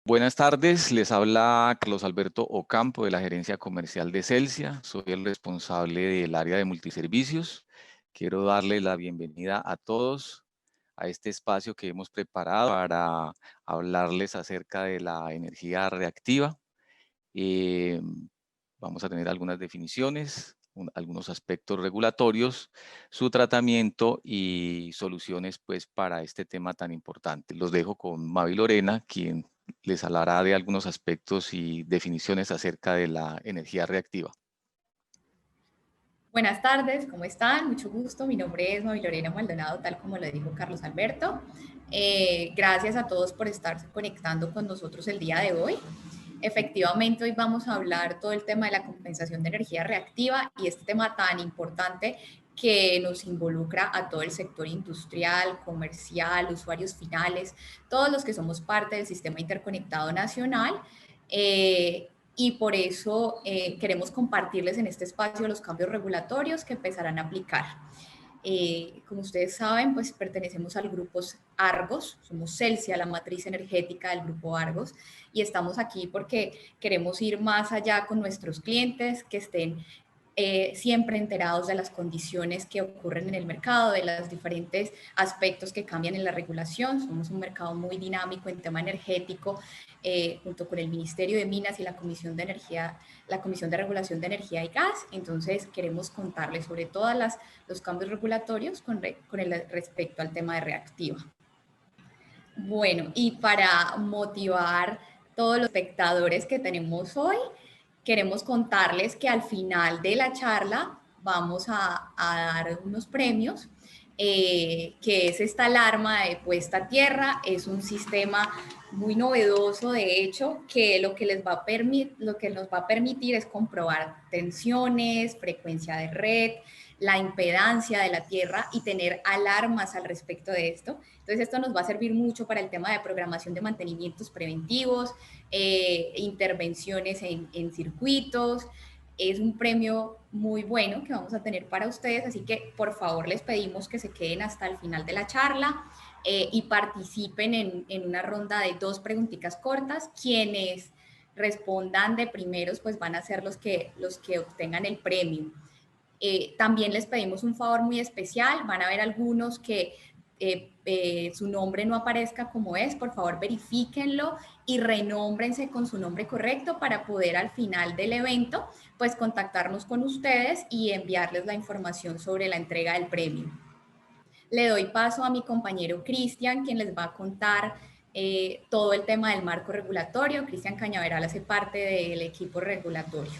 Buenas tardes, les habla Carlos Alberto Ocampo de la Gerencia Comercial de Celsia. Soy el responsable del área de multiservicios. Quiero darle la bienvenida a todos a este espacio que hemos preparado para hablarles acerca de la energía reactiva. Vamos a tener algunas definiciones, algunos aspectos regulatorios, su tratamiento y soluciones pues, para este tema tan importante. Los dejo con Mavi Lorena, quien les hablará de algunos aspectos y definiciones acerca de la energía reactiva. Buenas tardes, ¿cómo están? Mucho gusto. Mi nombre es Mavi Lorena Maldonado, tal como lo dijo Carlos Alberto. Gracias a todos por estarse conectando con nosotros el día de hoy. Efectivamente, hoy vamos a hablar todo el tema de la compensación de energía reactiva y este tema tan importante que nos involucra a todo el sector industrial, comercial, usuarios finales, todos los que somos parte del sistema interconectado nacional. Y por eso queremos compartirles en este espacio los cambios regulatorios que empezarán a aplicar. Como ustedes saben, pues pertenecemos al grupo Argos, somos Celsia, la matriz energética del grupo Argos, y estamos aquí porque queremos ir más allá con nuestros clientes, que estén siempre enterados de las condiciones que ocurren en el mercado, de los diferentes aspectos que cambian en la regulación. Somos un mercado muy dinámico en tema energético, junto con el Ministerio de Minas y la Comisión de Energía, la Comisión de Regulación de Energía y Gas. Entonces, queremos contarles sobre todos los cambios regulatorios con respecto al tema de reactiva. Bueno, y para motivar todos los espectadores que tenemos hoy, queremos contarles que al final de la charla vamos a dar unos premios, que es esta alarma de puesta a tierra. Es un sistema muy novedoso, de hecho, que lo que nos va a permitir es comprobar tensiones, frecuencia de red, la impedancia de la tierra y tener alarmas al respecto de esto. Entonces, esto nos va a servir mucho para el tema de programación de mantenimientos preventivos, intervenciones en circuitos. Es un premio muy bueno que vamos a tener para ustedes, así que por favor les pedimos que se queden hasta el final de la charla y participen en una ronda de 2 preguntitas cortas. Quienes respondan de primeros pues van a ser los que obtengan el premio. También les pedimos un favor muy especial. Van a haber algunos que su nombre no aparezca como es. Por favor, verifíquenlo y renómbrense con su nombre correcto para poder al final del evento pues contactarnos con ustedes y enviarles la información sobre la entrega del premio. Le doy paso a mi compañero Cristian, quien les va a contar todo el tema del marco regulatorio. Cristian Cañaveral hace parte del equipo regulatorio.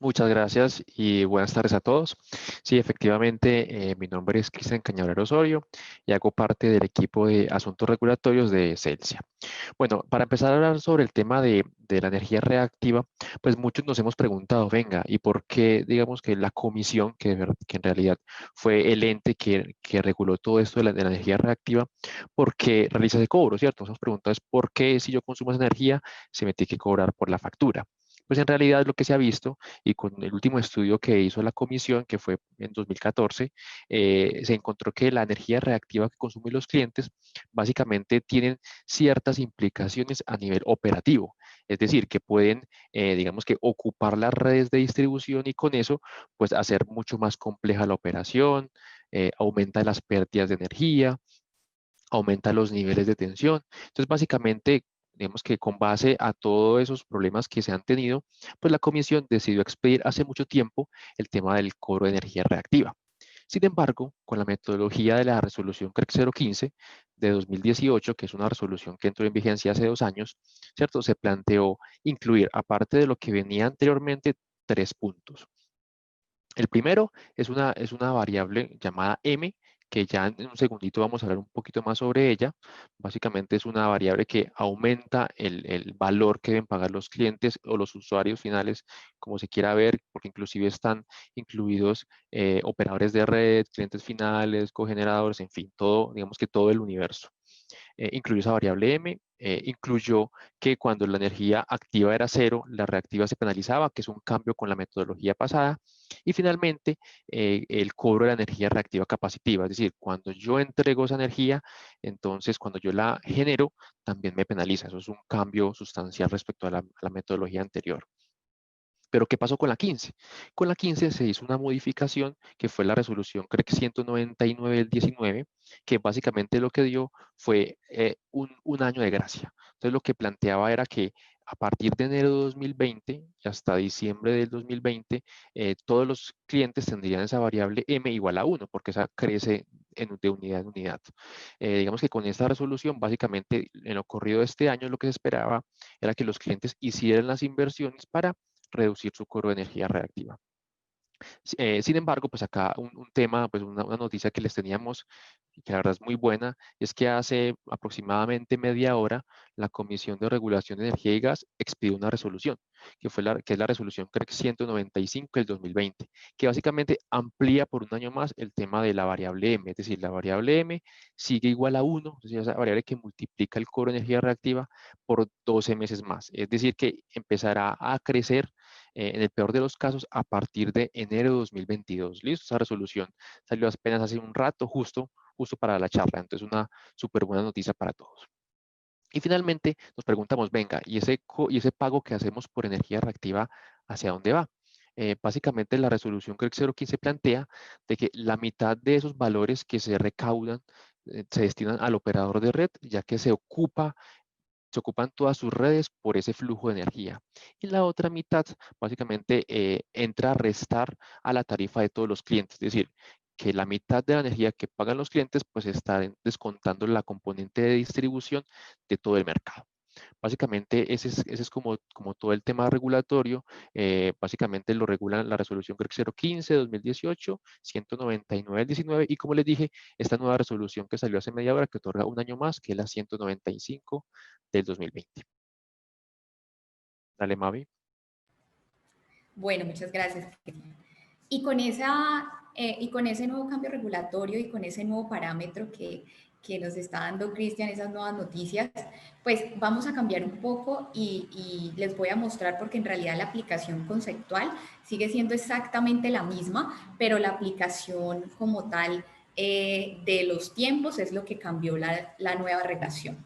Muchas gracias y buenas tardes a todos. Sí, efectivamente, mi nombre es Cristian Cañaveral Osorio y hago parte del equipo de asuntos regulatorios de Celsia. Bueno, para empezar a hablar sobre el tema de la energía reactiva, pues muchos nos hemos preguntado, venga, ¿y por qué, digamos, que la comisión, que en realidad fue el ente que reguló todo esto de la energía reactiva, por qué realiza ese cobro, ¿cierto? Nos hemos preguntado es por qué si yo consumo esa energía se me tiene que cobrar por la factura. Pues en realidad lo que se ha visto, y con el último estudio que hizo la comisión, que fue en 2014, se encontró que la energía reactiva que consumen los clientes básicamente tienen ciertas implicaciones a nivel operativo. Es decir, que pueden, digamos que, ocupar las redes de distribución y con eso, pues, hacer mucho más compleja la operación, aumenta las pérdidas de energía, aumenta los niveles de tensión. Entonces, básicamente, digamos que con base a todos esos problemas que se han tenido, pues la comisión decidió expedir hace mucho tiempo el tema del cobro de energía reactiva. Sin embargo, con la metodología de la resolución CREC 015 de 2018, que es una resolución que entró en vigencia hace 2 años, ¿cierto? Se planteó incluir, aparte de lo que venía anteriormente, 3 puntos. El primero es una variable llamada M, que ya en un segundito vamos a hablar un poquito más sobre ella. Básicamente es una variable que aumenta el valor que deben pagar los clientes o los usuarios finales, como se quiera ver, porque inclusive están incluidos operadores de red, clientes finales, cogeneradores, en fin, todo, digamos que todo el universo. incluyó esa variable M, incluyó que cuando la energía activa era 0, la reactiva se penalizaba, que es un cambio con la metodología pasada, y finalmente el cobro de la energía reactiva capacitiva, es decir, cuando yo entrego esa energía, entonces cuando yo la genero, también me penaliza. Eso es un cambio sustancial respecto a la metodología anterior. Pero ¿qué pasó con la 15? Con la 15 se hizo una modificación que fue la resolución CREC 199 del 19, que básicamente lo que dio fue un año de gracia. Entonces lo que planteaba era que a partir de enero de 2020 y hasta diciembre del 2020, todos los clientes tendrían esa variable M igual a 1, porque esa crece de unidad en unidad. Digamos que con esta resolución, básicamente en lo corrido de este año, lo que se esperaba era que los clientes hicieran las inversiones para reducir su cobro de energía reactiva. Sin embargo, pues acá un tema, pues una noticia que les teníamos, y que la verdad es muy buena, es que hace aproximadamente media hora la Comisión de Regulación de Energía y Gas expidió una resolución, que es la resolución CREC 195 del 2020, que básicamente amplía por un año más el tema de la variable M, es decir, la variable M sigue igual a 1, es decir, esa variable que multiplica el cobro de energía reactiva por 12 meses más, es decir, que empezará a crecer en el peor de los casos, a partir de enero de 2022. ¿Listo? Esa resolución salió apenas hace un rato, justo para la charla. Entonces, una súper buena noticia para todos. Y finalmente nos preguntamos, venga, ¿y ese pago que hacemos por energía reactiva, hacia dónde va? Básicamente la resolución CREC 015 plantea de que la mitad de esos valores que se recaudan se destinan al operador de red, ya que se ocupan todas sus redes por ese flujo de energía. Y la otra mitad, básicamente, entra a restar a la tarifa de todos los clientes. Es decir, que la mitad de la energía que pagan los clientes, pues está descontando la componente de distribución de todo el mercado. Básicamente, ese es como todo el tema regulatorio. Básicamente lo regulan la resolución CREC 015 de 2018, 199 del 19, y como les dije, esta nueva resolución que salió hace media hora, que otorga un año más, que es la 195 del 2020. Dale, Mavi. Bueno, muchas gracias. Y y con ese nuevo cambio regulatorio y con ese nuevo parámetro que nos está dando Cristian, esas nuevas noticias, pues vamos a cambiar un poco y les voy a mostrar, porque en realidad la aplicación conceptual sigue siendo exactamente la misma, pero la aplicación como tal de los tiempos es lo que cambió la nueva regulación.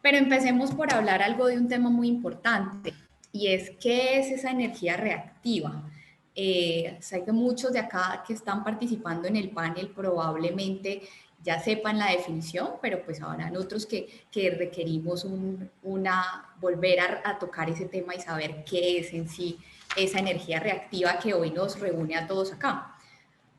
Pero empecemos por hablar algo de un tema muy importante, y es ¿qué es esa energía reactiva? Sé que muchos de acá que están participando en el panel probablemente ya sepan la definición, pero pues habrán otros que requerimos volver a tocar ese tema y saber qué es en sí esa energía reactiva que hoy nos reúne a todos acá.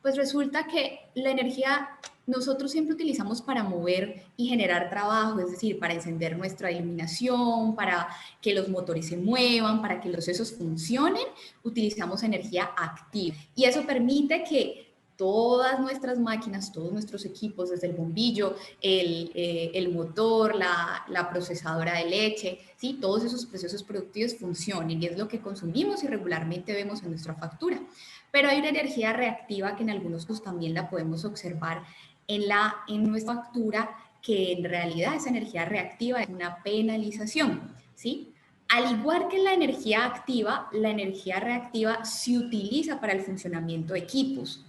Pues resulta que la energía nosotros siempre utilizamos para mover y generar trabajo, es decir, para encender nuestra iluminación, para que los motores se muevan, para que los procesos funcionen, utilizamos energía activa. Y eso permite que todas nuestras máquinas, todos nuestros equipos, desde el bombillo, el motor, la procesadora de leche, ¿sí? Todos esos procesos productivos funcionen, y es lo que consumimos y regularmente vemos en nuestra factura. Pero hay una energía reactiva que en algunos casos también la podemos observar en nuestra factura, que en realidad esa energía reactiva es una penalización, ¿sí? Al igual que la energía reactiva se utiliza para el funcionamiento de equipos,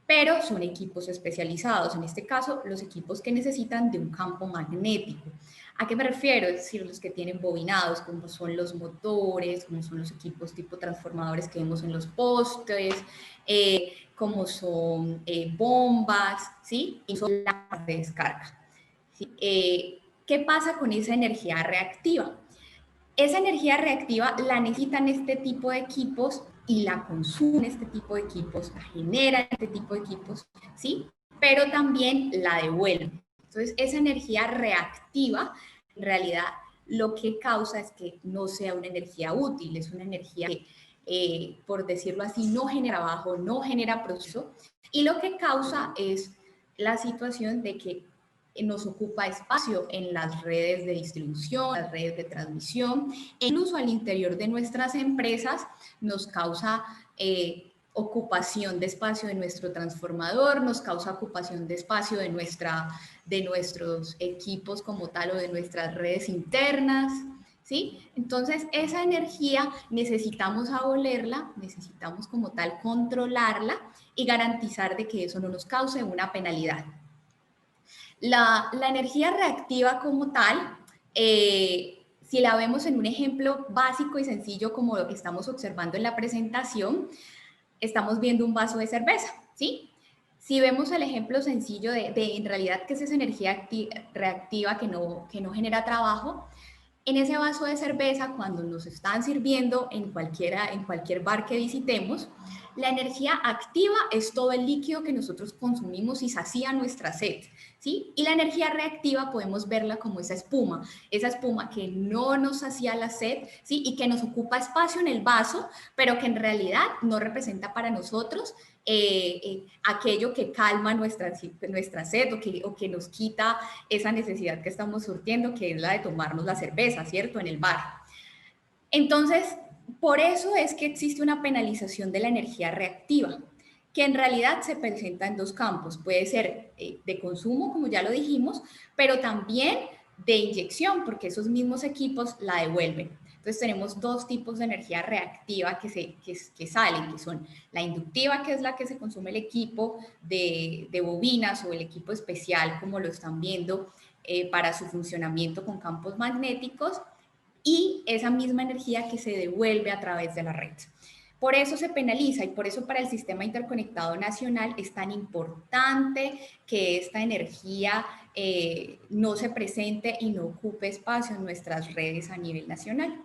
pero son equipos especializados, en este caso los equipos que necesitan de un campo magnético. ¿A qué me refiero? Es decir, los que tienen bobinados, como son los motores, como son los equipos tipo transformadores que vemos en los postes, como son bombas, ¿sí? Y son las de descarga. ¿Sí? ¿Qué pasa con esa energía reactiva? Esa energía reactiva la necesitan este tipo de equipos y la consumen este tipo de equipos, la generan este tipo de equipos, ¿sí? Pero también la devuelven. Entonces, esa energía reactiva, en realidad, lo que causa es que no sea una energía útil, es una energía que, por decirlo así, no genera trabajo, no genera proceso, y lo que causa es la situación de que nos ocupa espacio en las redes de distribución, las redes de transmisión, e incluso al interior de nuestras empresas nos causa ocupación de espacio de nuestro transformador, nos causa ocupación de espacio de de nuestros equipos como tal o de nuestras redes internas, ¿sí? Entonces, esa energía necesitamos abolerla, necesitamos como tal controlarla y garantizar de que eso no nos cause una penalidad. La energía reactiva como tal, si la vemos en un ejemplo básico y sencillo como lo que estamos observando en la presentación, estamos viendo un vaso de cerveza, ¿sí? Si vemos el ejemplo sencillo de en realidad qué es esa energía reactiva que no genera trabajo, en ese vaso de cerveza, cuando nos están sirviendo en cualquier bar que visitemos, la energía activa es todo el líquido que nosotros consumimos y sacia nuestra sed, ¿sí? Y la energía reactiva podemos verla como esa espuma que no nos sacia la sed, ¿sí? Y que nos ocupa espacio en el vaso, pero que en realidad no representa para nosotros aquello que calma nuestra sed o que nos quita esa necesidad que estamos surtiendo, que es la de tomarnos la cerveza, ¿cierto? En el bar. Entonces, por eso es que existe una penalización de la energía reactiva, que en realidad se presenta en dos campos. Puede ser de consumo, como ya lo dijimos, pero también de inyección, porque esos mismos equipos la devuelven. Entonces tenemos dos tipos de energía reactiva que salen, que son la inductiva, que es la que se consume el equipo de bobinas o el equipo especial, como lo están viendo, para su funcionamiento con campos magnéticos, y esa misma energía que se devuelve a través de la red. Por eso se penaliza y por eso para el Sistema Interconectado Nacional es tan importante que esta energía no se presente y no ocupe espacio en nuestras redes a nivel nacional.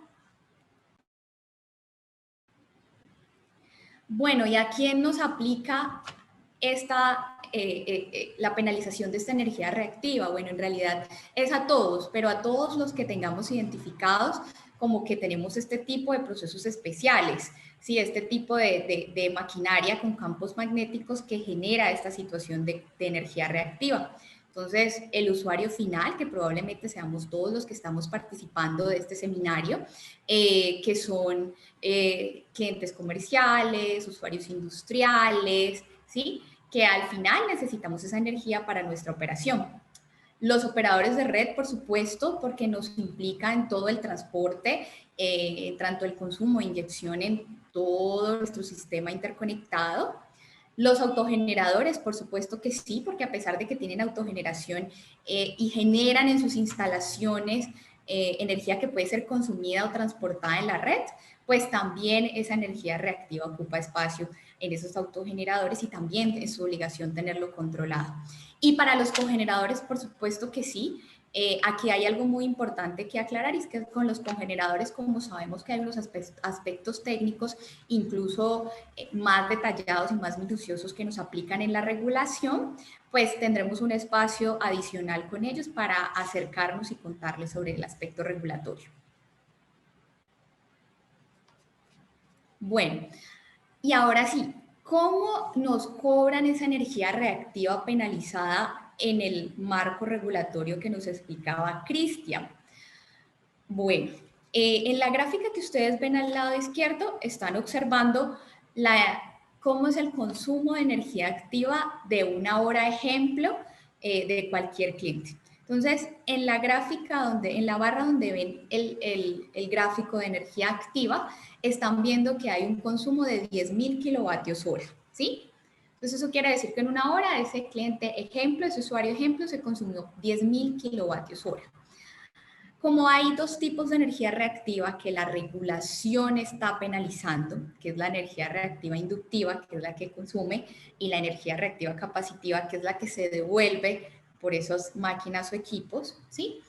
Bueno, ¿y a quién nos aplica la penalización de esta energía reactiva? Bueno, en realidad es a todos, pero a todos los que tengamos identificados como que tenemos este tipo de procesos especiales, ¿sí? Este tipo de maquinaria con campos magnéticos que genera esta situación de energía reactiva. Entonces, el usuario final, que probablemente seamos todos los que estamos participando de este seminario, que son clientes comerciales, usuarios industriales, ¿sí? Que al final necesitamos esa energía para nuestra operación. Los operadores de red, por supuesto, porque nos implica en todo el transporte, tanto el consumo e inyección en todo nuestro sistema interconectado. Los autogeneradores, por supuesto que sí, porque a pesar de que tienen autogeneración y generan en sus instalaciones energía que puede ser consumida o transportada en la red, pues también esa energía reactiva ocupa espacio en esos autogeneradores y también es su obligación tenerlo controlado. Y para los cogeneradores, por supuesto que sí. Aquí hay algo muy importante que aclarar, y es que con los cogeneradores, como sabemos que hay unos aspectos técnicos, incluso más detallados y más minuciosos que nos aplican en la regulación, pues tendremos un espacio adicional con ellos para acercarnos y contarles sobre el aspecto regulatorio. Bueno, y ahora sí, ¿cómo nos cobran esa energía reactiva penalizada en el marco regulatorio que nos explicaba Cristian? Bueno, en la gráfica que ustedes ven al lado izquierdo están observando cómo es el consumo de energía activa de una hora ejemplo de cualquier cliente. Entonces, en la gráfica, en la barra donde ven el gráfico de energía activa, están viendo que hay un consumo de 10.000 kilovatios hora, ¿sí? Entonces, eso quiere decir que en una hora ese cliente ejemplo, ese usuario ejemplo, se consumió 10.000 kilovatios hora. Como hay dos tipos de energía reactiva que la regulación está penalizando, que es la energía reactiva inductiva, que es la que consume, y la energía reactiva capacitiva, que es la que se devuelve por esas máquinas o equipos, ¿sí?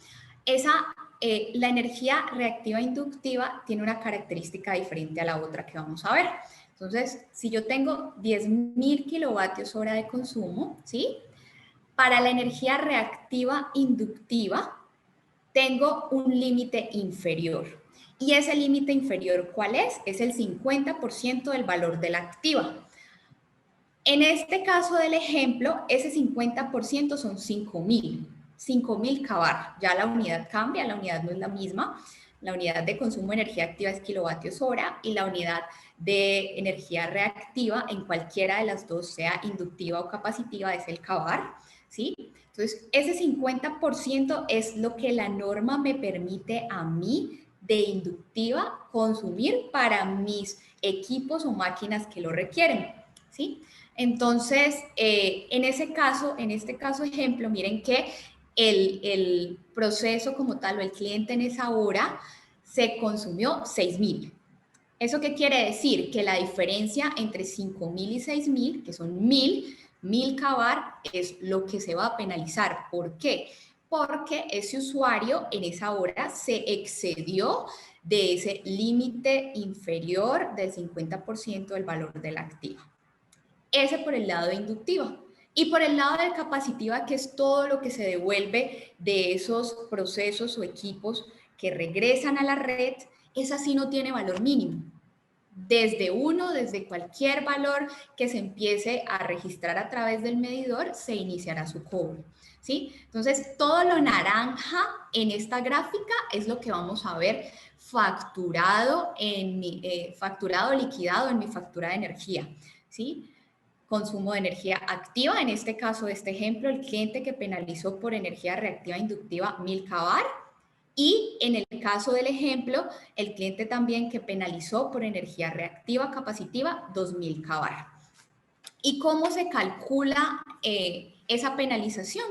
La energía reactiva inductiva tiene una característica diferente a la otra que vamos a ver. Entonces, si yo tengo 10.000 kilovatios hora de consumo, ¿sí? Para la energía reactiva inductiva, tengo un límite inferior. ¿Y ese límite inferior cuál es? Es el 50% del valor de la activa. En este caso del ejemplo, ese 50% son 5.000 kVAR. Ya la unidad cambia, la unidad no es la misma. La unidad de consumo de energía activa es kilovatios hora y la unidad de energía reactiva en cualquiera de las dos, sea inductiva o capacitiva, es el kVAR. ¿sí? Entonces, ese 50% es lo que la norma me permite a mí de inductiva consumir para mis equipos o máquinas que lo requieren, ¿sí? Entonces, en este caso ejemplo, miren que el proceso como tal o el cliente en esa hora se consumió 6.000. ¿Eso qué quiere decir? Que la diferencia entre 5.000 y 6.000, que son 1.000 kbar, es lo que se va a penalizar. ¿Por qué? Porque ese usuario en esa hora se excedió de ese límite inferior del 50% del valor de la activa. Ese por el lado de inductiva. Y por el lado de capacitiva, que es todo lo que se devuelve de esos procesos o equipos que regresan a la red, esa sí no tiene valor mínimo. Desde cualquier valor que se empiece a registrar a través del medidor, se iniciará su cobro, ¿sí? Entonces, todo lo naranja en esta gráfica es lo que vamos a ver facturado, facturado liquidado en mi factura de energía, ¿sí? Consumo de energía activa, en este caso de este ejemplo, el cliente que penalizó por energía reactiva inductiva 1.000 kbar, y en el caso del ejemplo, el cliente también que penalizó por energía reactiva capacitiva 2.000 kbar. ¿Y cómo se calcula esa penalización?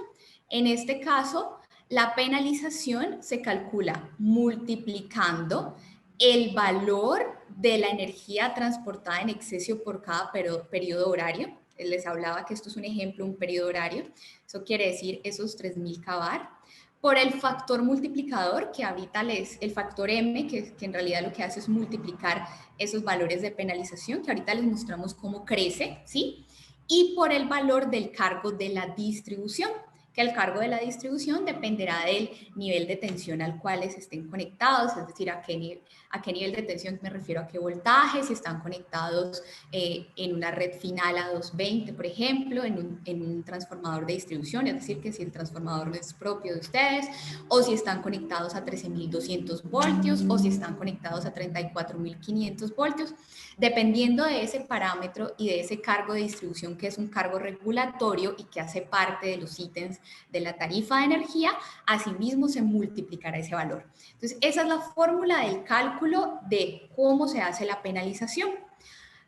En este caso, la penalización se calcula multiplicando el valor de la energía transportada en exceso por cada periodo horario. Les hablaba que esto es un ejemplo, un periodo horario. Eso quiere decir esos 3.000 kbar por el factor multiplicador, que ahorita el factor M, que en realidad lo que hace es multiplicar esos valores de penalización, que ahorita les mostramos cómo crece, ¿sí? Y por el valor del cargo de la distribución, que el cargo de la distribución dependerá del nivel de tensión al cual estén conectados, es decir, a qué nivel de tensión me refiero, a qué voltaje, si están conectados en una red final a 220, por ejemplo, en un transformador de distribución, es decir, que si el transformador es propio de ustedes, o si están conectados a 13.200 voltios, o si están conectados a 34.500 voltios, dependiendo de ese parámetro y de ese cargo de distribución, que es un cargo regulatorio y que hace parte de los ítems de la tarifa de energía, asimismo se multiplicará ese valor. Entonces, esa es la fórmula del cálculo de cómo se hace la penalización.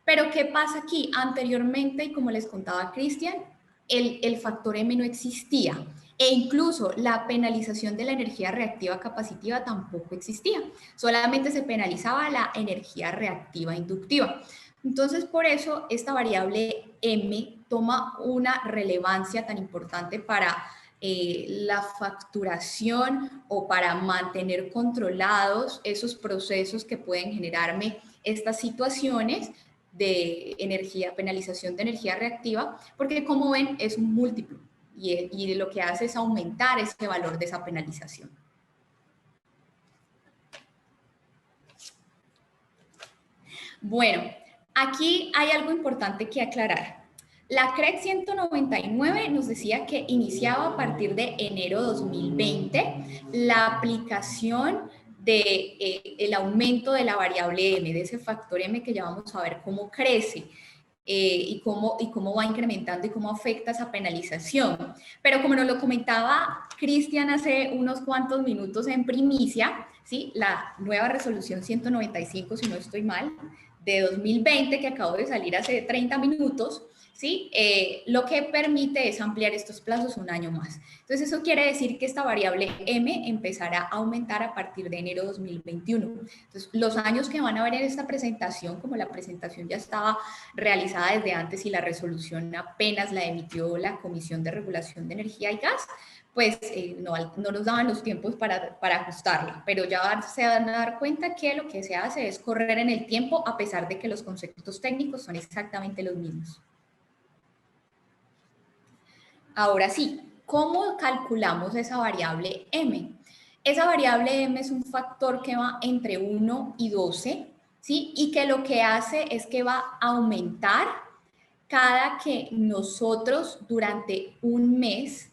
Pero, ¿qué pasa aquí? Anteriormente, y como les contaba Cristian, el factor M no existía. E incluso la penalización de la energía reactiva capacitiva tampoco existía. Solamente se penalizaba la energía reactiva inductiva. Entonces, por eso, esta variable M toma una relevancia tan importante para la facturación o para mantener controlados esos procesos que pueden generarme estas situaciones de penalización de energía reactiva, porque como ven es un múltiplo y lo que hace es aumentar ese valor de esa penalización. Bueno, aquí hay algo importante que aclarar. La CREC 199 nos decía que iniciaba a partir de enero 2020 la aplicación del aumento de la variable M, de ese factor M que ya vamos a ver cómo crece. Y cómo va incrementando y cómo afecta esa penalización. Pero como nos lo comentaba Cristian hace unos cuantos minutos en primicia, ¿sí? La nueva resolución 195, si no estoy mal, de 2020, que acabó de salir hace 30 minutos, ¿sí? Lo que permite es ampliar estos plazos un año más. Entonces, eso quiere decir que esta variable M empezará a aumentar a partir de enero 2021. Entonces, los años que van a ver en esta presentación, como la presentación ya estaba realizada desde antes y la resolución apenas la emitió la Comisión de Regulación de Energía y Gas, pues no nos daban los tiempos para ajustarla, pero ya se van a dar cuenta que lo que se hace es correr en el tiempo a pesar de que los conceptos técnicos son exactamente los mismos. Ahora sí, ¿cómo calculamos esa variable M? Esa variable M es un factor que va entre 1 y 12, ¿sí? Y que lo que hace es que va a aumentar cada que nosotros durante un mes,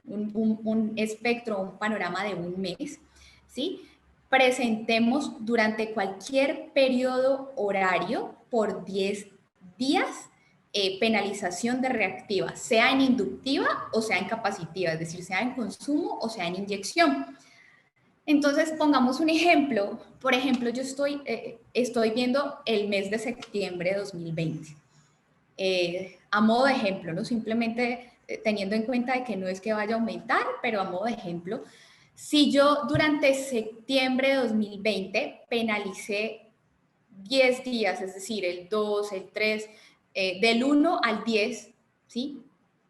un espectro, un panorama de un mes, ¿sí? Presentemos durante cualquier periodo horario por 10 días penalización de reactiva, sea en inductiva o sea en capacitiva, es decir, sea en consumo o sea en inyección. Entonces, pongamos un ejemplo. Por ejemplo, yo estoy viendo el mes de septiembre de 2020. A modo de ejemplo, ¿no? Simplemente teniendo en cuenta de que no es que vaya a aumentar, pero a modo de ejemplo, si yo durante septiembre de 2020 penalicé 10 días, es decir, el 2, el 3, del 1 al 10, ¿sí?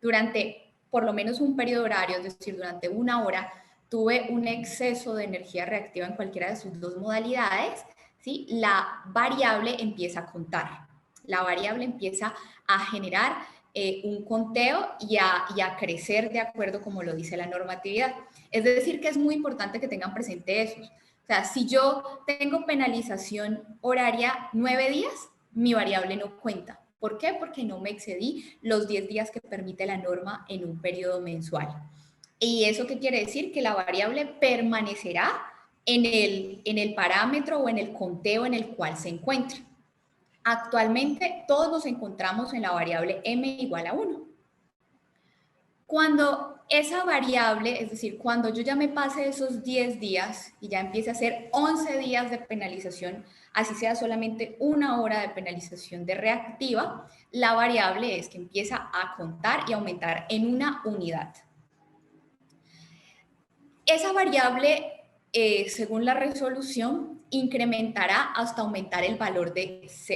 Durante por lo menos un periodo horario, es decir, durante una hora, tuve un exceso de energía reactiva en cualquiera de sus dos modalidades, ¿sí? La variable empieza a contar. La variable empieza a generar un conteo y a crecer de acuerdo como lo dice la normatividad. Es decir, que es muy importante que tengan presente eso. O sea, si yo tengo penalización horaria 9 días, mi variable no cuenta. ¿Por qué? Porque no me excedí los 10 días que permite la norma en un periodo mensual. ¿Y eso qué quiere decir? Que la variable permanecerá en el parámetro o en el conteo en el cual se encuentra. Actualmente todos nos encontramos en la variable m igual a 1. Cuando esa variable, es decir, cuando yo ya me pase esos 10 días y ya empiece a hacer 11 días de penalización, así sea solamente una hora de penalización de reactiva, la variable es que empieza a contar y aumentar en una unidad. Esa variable, según la resolución, incrementará hasta aumentar el valor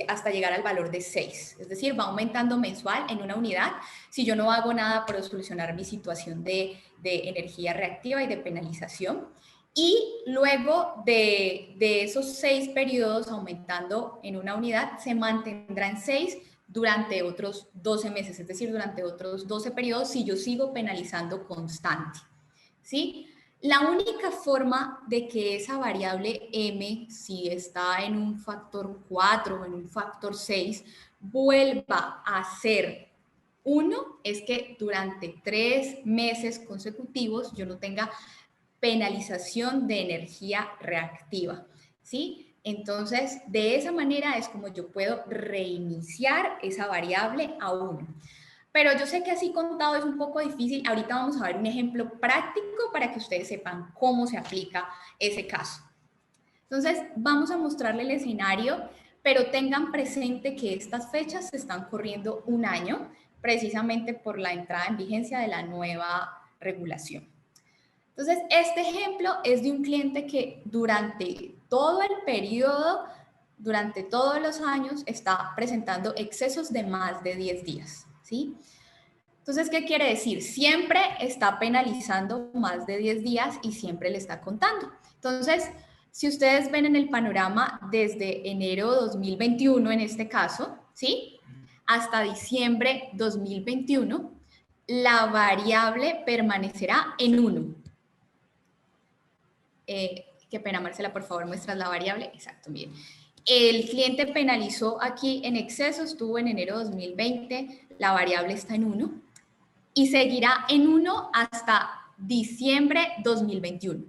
hasta llegar al valor de 6. Es decir, va aumentando mensual en una unidad si yo no hago nada para solucionar mi situación de energía reactiva y de penalización. Y luego de esos 6 periodos aumentando en una unidad, se mantendrá en 6 durante otros 12 meses, es decir, durante otros 12 periodos si yo sigo penalizando constante, ¿sí? La única forma de que esa variable m, si está en un factor 4 o en un factor 6, vuelva a ser 1 es que durante 3 meses consecutivos yo no tenga penalización de energía reactiva, ¿sí? Entonces, de esa manera es como yo puedo reiniciar esa variable a 1. Pero yo sé que así contado es un poco difícil. Ahorita vamos a ver un ejemplo práctico para que ustedes sepan cómo se aplica ese caso. Entonces, vamos a mostrarle el escenario, pero tengan presente que estas fechas se están corriendo un año, precisamente por la entrada en vigencia de la nueva regulación. Entonces, este ejemplo es de un cliente que durante todo el periodo, durante todos los años, está presentando excesos de más de 10 días. ¿Sí? Entonces, ¿qué quiere decir? Siempre está penalizando más de 10 días y siempre le está contando. Entonces, si ustedes ven en el panorama desde enero 2021, en este caso, ¿sí? Hasta diciembre 2021, la variable permanecerá en 1. Qué pena, Marcela, por favor, muestras la variable. Exacto, bien. El cliente penalizó aquí en exceso, estuvo en enero 2020, la variable está en 1 y seguirá en 1 hasta diciembre 2021.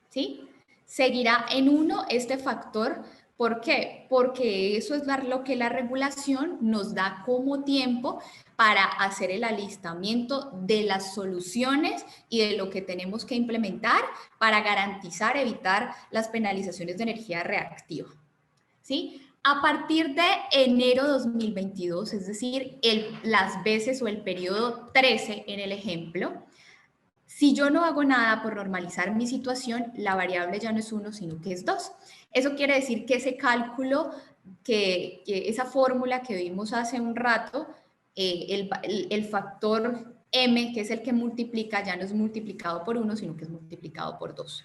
¿Sí? Seguirá en 1 este factor. ¿Por qué? Porque eso es lo que la regulación nos da como tiempo para hacer el alistamiento de las soluciones y de lo que tenemos que implementar para garantizar, evitar las penalizaciones de energía reactiva. ¿Sí? A partir de enero 2022, es decir, las veces o el periodo 13 en el ejemplo, si yo no hago nada por normalizar mi situación, la variable ya no es 1, sino que es 2. Eso quiere decir que ese cálculo, que esa fórmula que vimos hace un rato, el factor m, que es el que multiplica, ya no es multiplicado por 1, sino que es multiplicado por 2.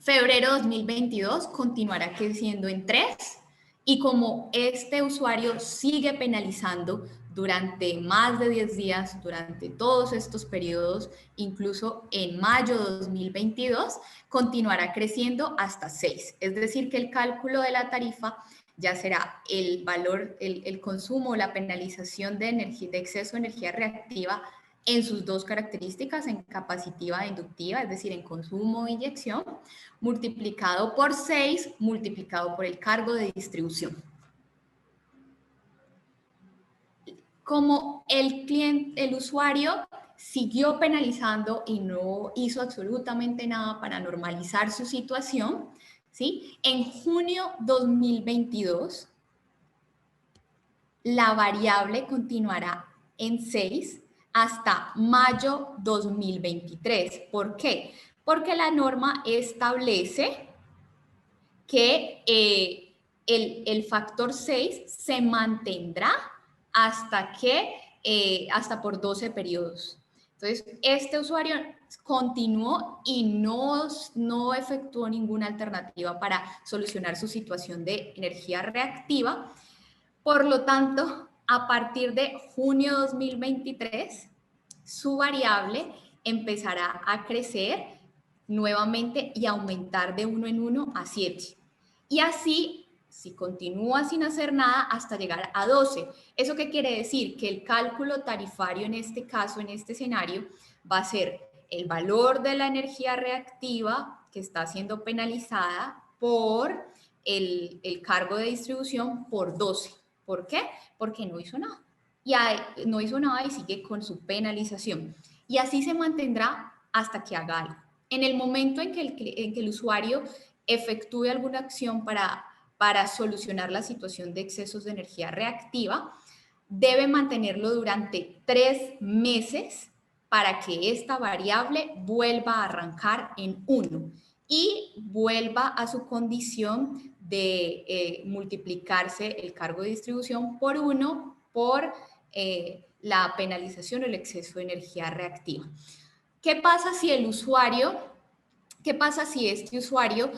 Febrero 2022 continuará creciendo en 3 y como este usuario sigue penalizando durante más de 10 días, durante todos estos periodos, incluso en mayo de 2022, continuará creciendo hasta 6. Es decir, que el cálculo de la tarifa ya será el valor, el consumo, la penalización de exceso de energía reactiva en sus dos características, en capacitiva e inductiva, es decir, en consumo e inyección, multiplicado por 6, multiplicado por el cargo de distribución. Como el usuario siguió penalizando y no hizo absolutamente nada para normalizar su situación, ¿sí? En junio 2022, la variable continuará en 6 hasta mayo 2023. ¿Por qué? Porque la norma establece que el factor 6 se mantendrá hasta por 12 periodos. Entonces, este usuario continuó y no efectuó ninguna alternativa para solucionar su situación de energía reactiva. Por lo tanto, a partir de junio 2023, su variable empezará a crecer nuevamente y aumentar de 1 en 1 a 7. Y así, si continúa sin hacer nada, hasta llegar a 12. ¿Eso qué quiere decir? Que el cálculo tarifario en este caso, en este escenario, va a ser el valor de la energía reactiva que está siendo penalizada por el cargo de distribución por 12. ¿Por qué? Porque no hizo nada. No hizo nada y sigue con su penalización. Y así se mantendrá hasta que haga algo. En el momento en que el usuario efectúe alguna acción para solucionar la situación de excesos de energía reactiva, debe mantenerlo durante 3 meses para que esta variable vuelva a arrancar en 1 y vuelva a su condición de multiplicarse el cargo de distribución por 1 por la penalización o el exceso de energía reactiva. ¿Qué pasa si este usuario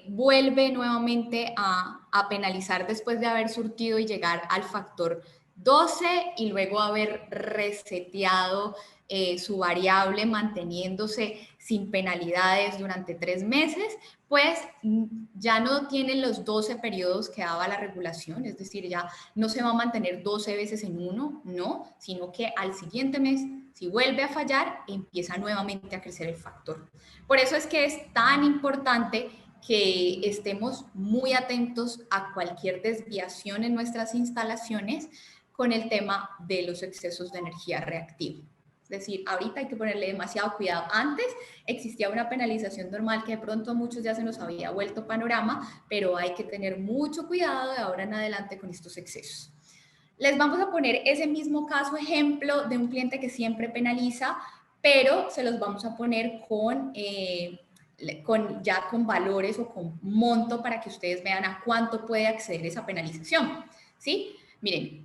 vuelve nuevamente a penalizar después de haber surtido y llegar al factor 12 y luego haber reseteado su variable manteniéndose sin penalidades durante 3 meses? Pues ya no tienen los 12 periodos que daba la regulación, es decir, ya no se va a mantener 12 veces en uno, no, sino que al siguiente mes, si vuelve a fallar, empieza nuevamente a crecer el factor. Por eso es que es tan importante que estemos muy atentos a cualquier desviación en nuestras instalaciones con el tema de los excesos de energía reactiva. Es decir, ahorita hay que ponerle demasiado cuidado. Antes existía una penalización normal que de pronto a muchos ya se nos había vuelto panorama, pero hay que tener mucho cuidado de ahora en adelante con estos excesos. Les vamos a poner ese mismo caso ejemplo de un cliente que siempre penaliza, pero se los vamos a poner ya con valores o con monto para que ustedes vean a cuánto puede acceder esa penalización, ¿sí? Miren,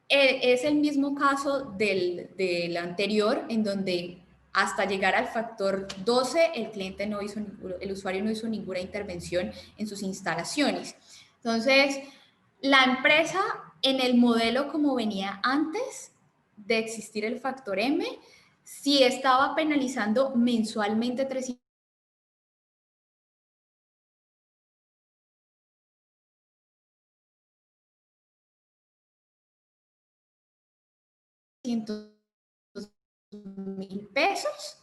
es el mismo caso del anterior, en donde hasta llegar al factor 12, el usuario no hizo ninguna intervención en sus instalaciones. Entonces, la empresa, en el modelo como venía antes de existir el factor M, sí estaba penalizando mensualmente 300 mil pesos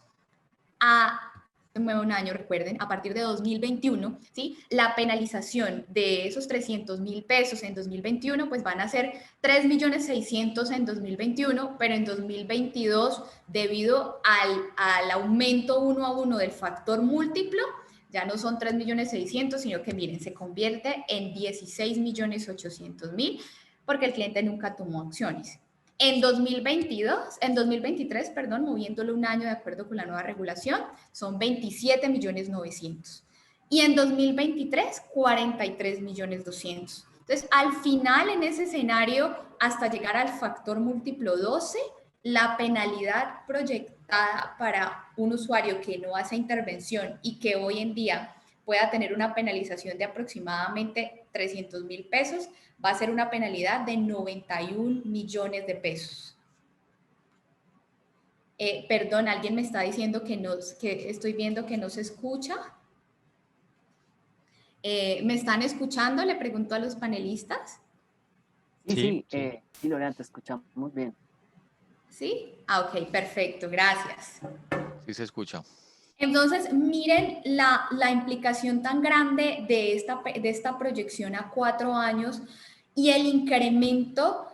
un año, recuerden, a partir de 2021, ¿sí? La penalización de esos 300.000 pesos en 2021, pues van a ser 3.600.000 en 2021, pero en 2022, debido al aumento 1 a 1 del factor múltiplo, ya no son 3.600.000, sino que miren, se convierte en 16.800.000, porque el cliente nunca tomó acciones. En 2023, moviéndolo un año de acuerdo con la nueva regulación, son 27.900.000. Y en 2023, 43.200.000. Entonces, al final, en ese escenario, hasta llegar al factor múltiplo 12, la penalidad proyectada para un usuario que no hace intervención y que hoy en día pueda tener una penalización de aproximadamente 300.000 pesos, va a ser una penalidad de 91 millones de pesos. Perdón, alguien me está diciendo que estoy viendo que no se escucha. ¿Me están escuchando? Le pregunto a los panelistas. Sí, Lorena, te escuchamos bien. ¿Sí? Ah, ok, perfecto, gracias. Sí se escucha. Entonces, miren la implicación tan grande de esta proyección a 4 años y el incremento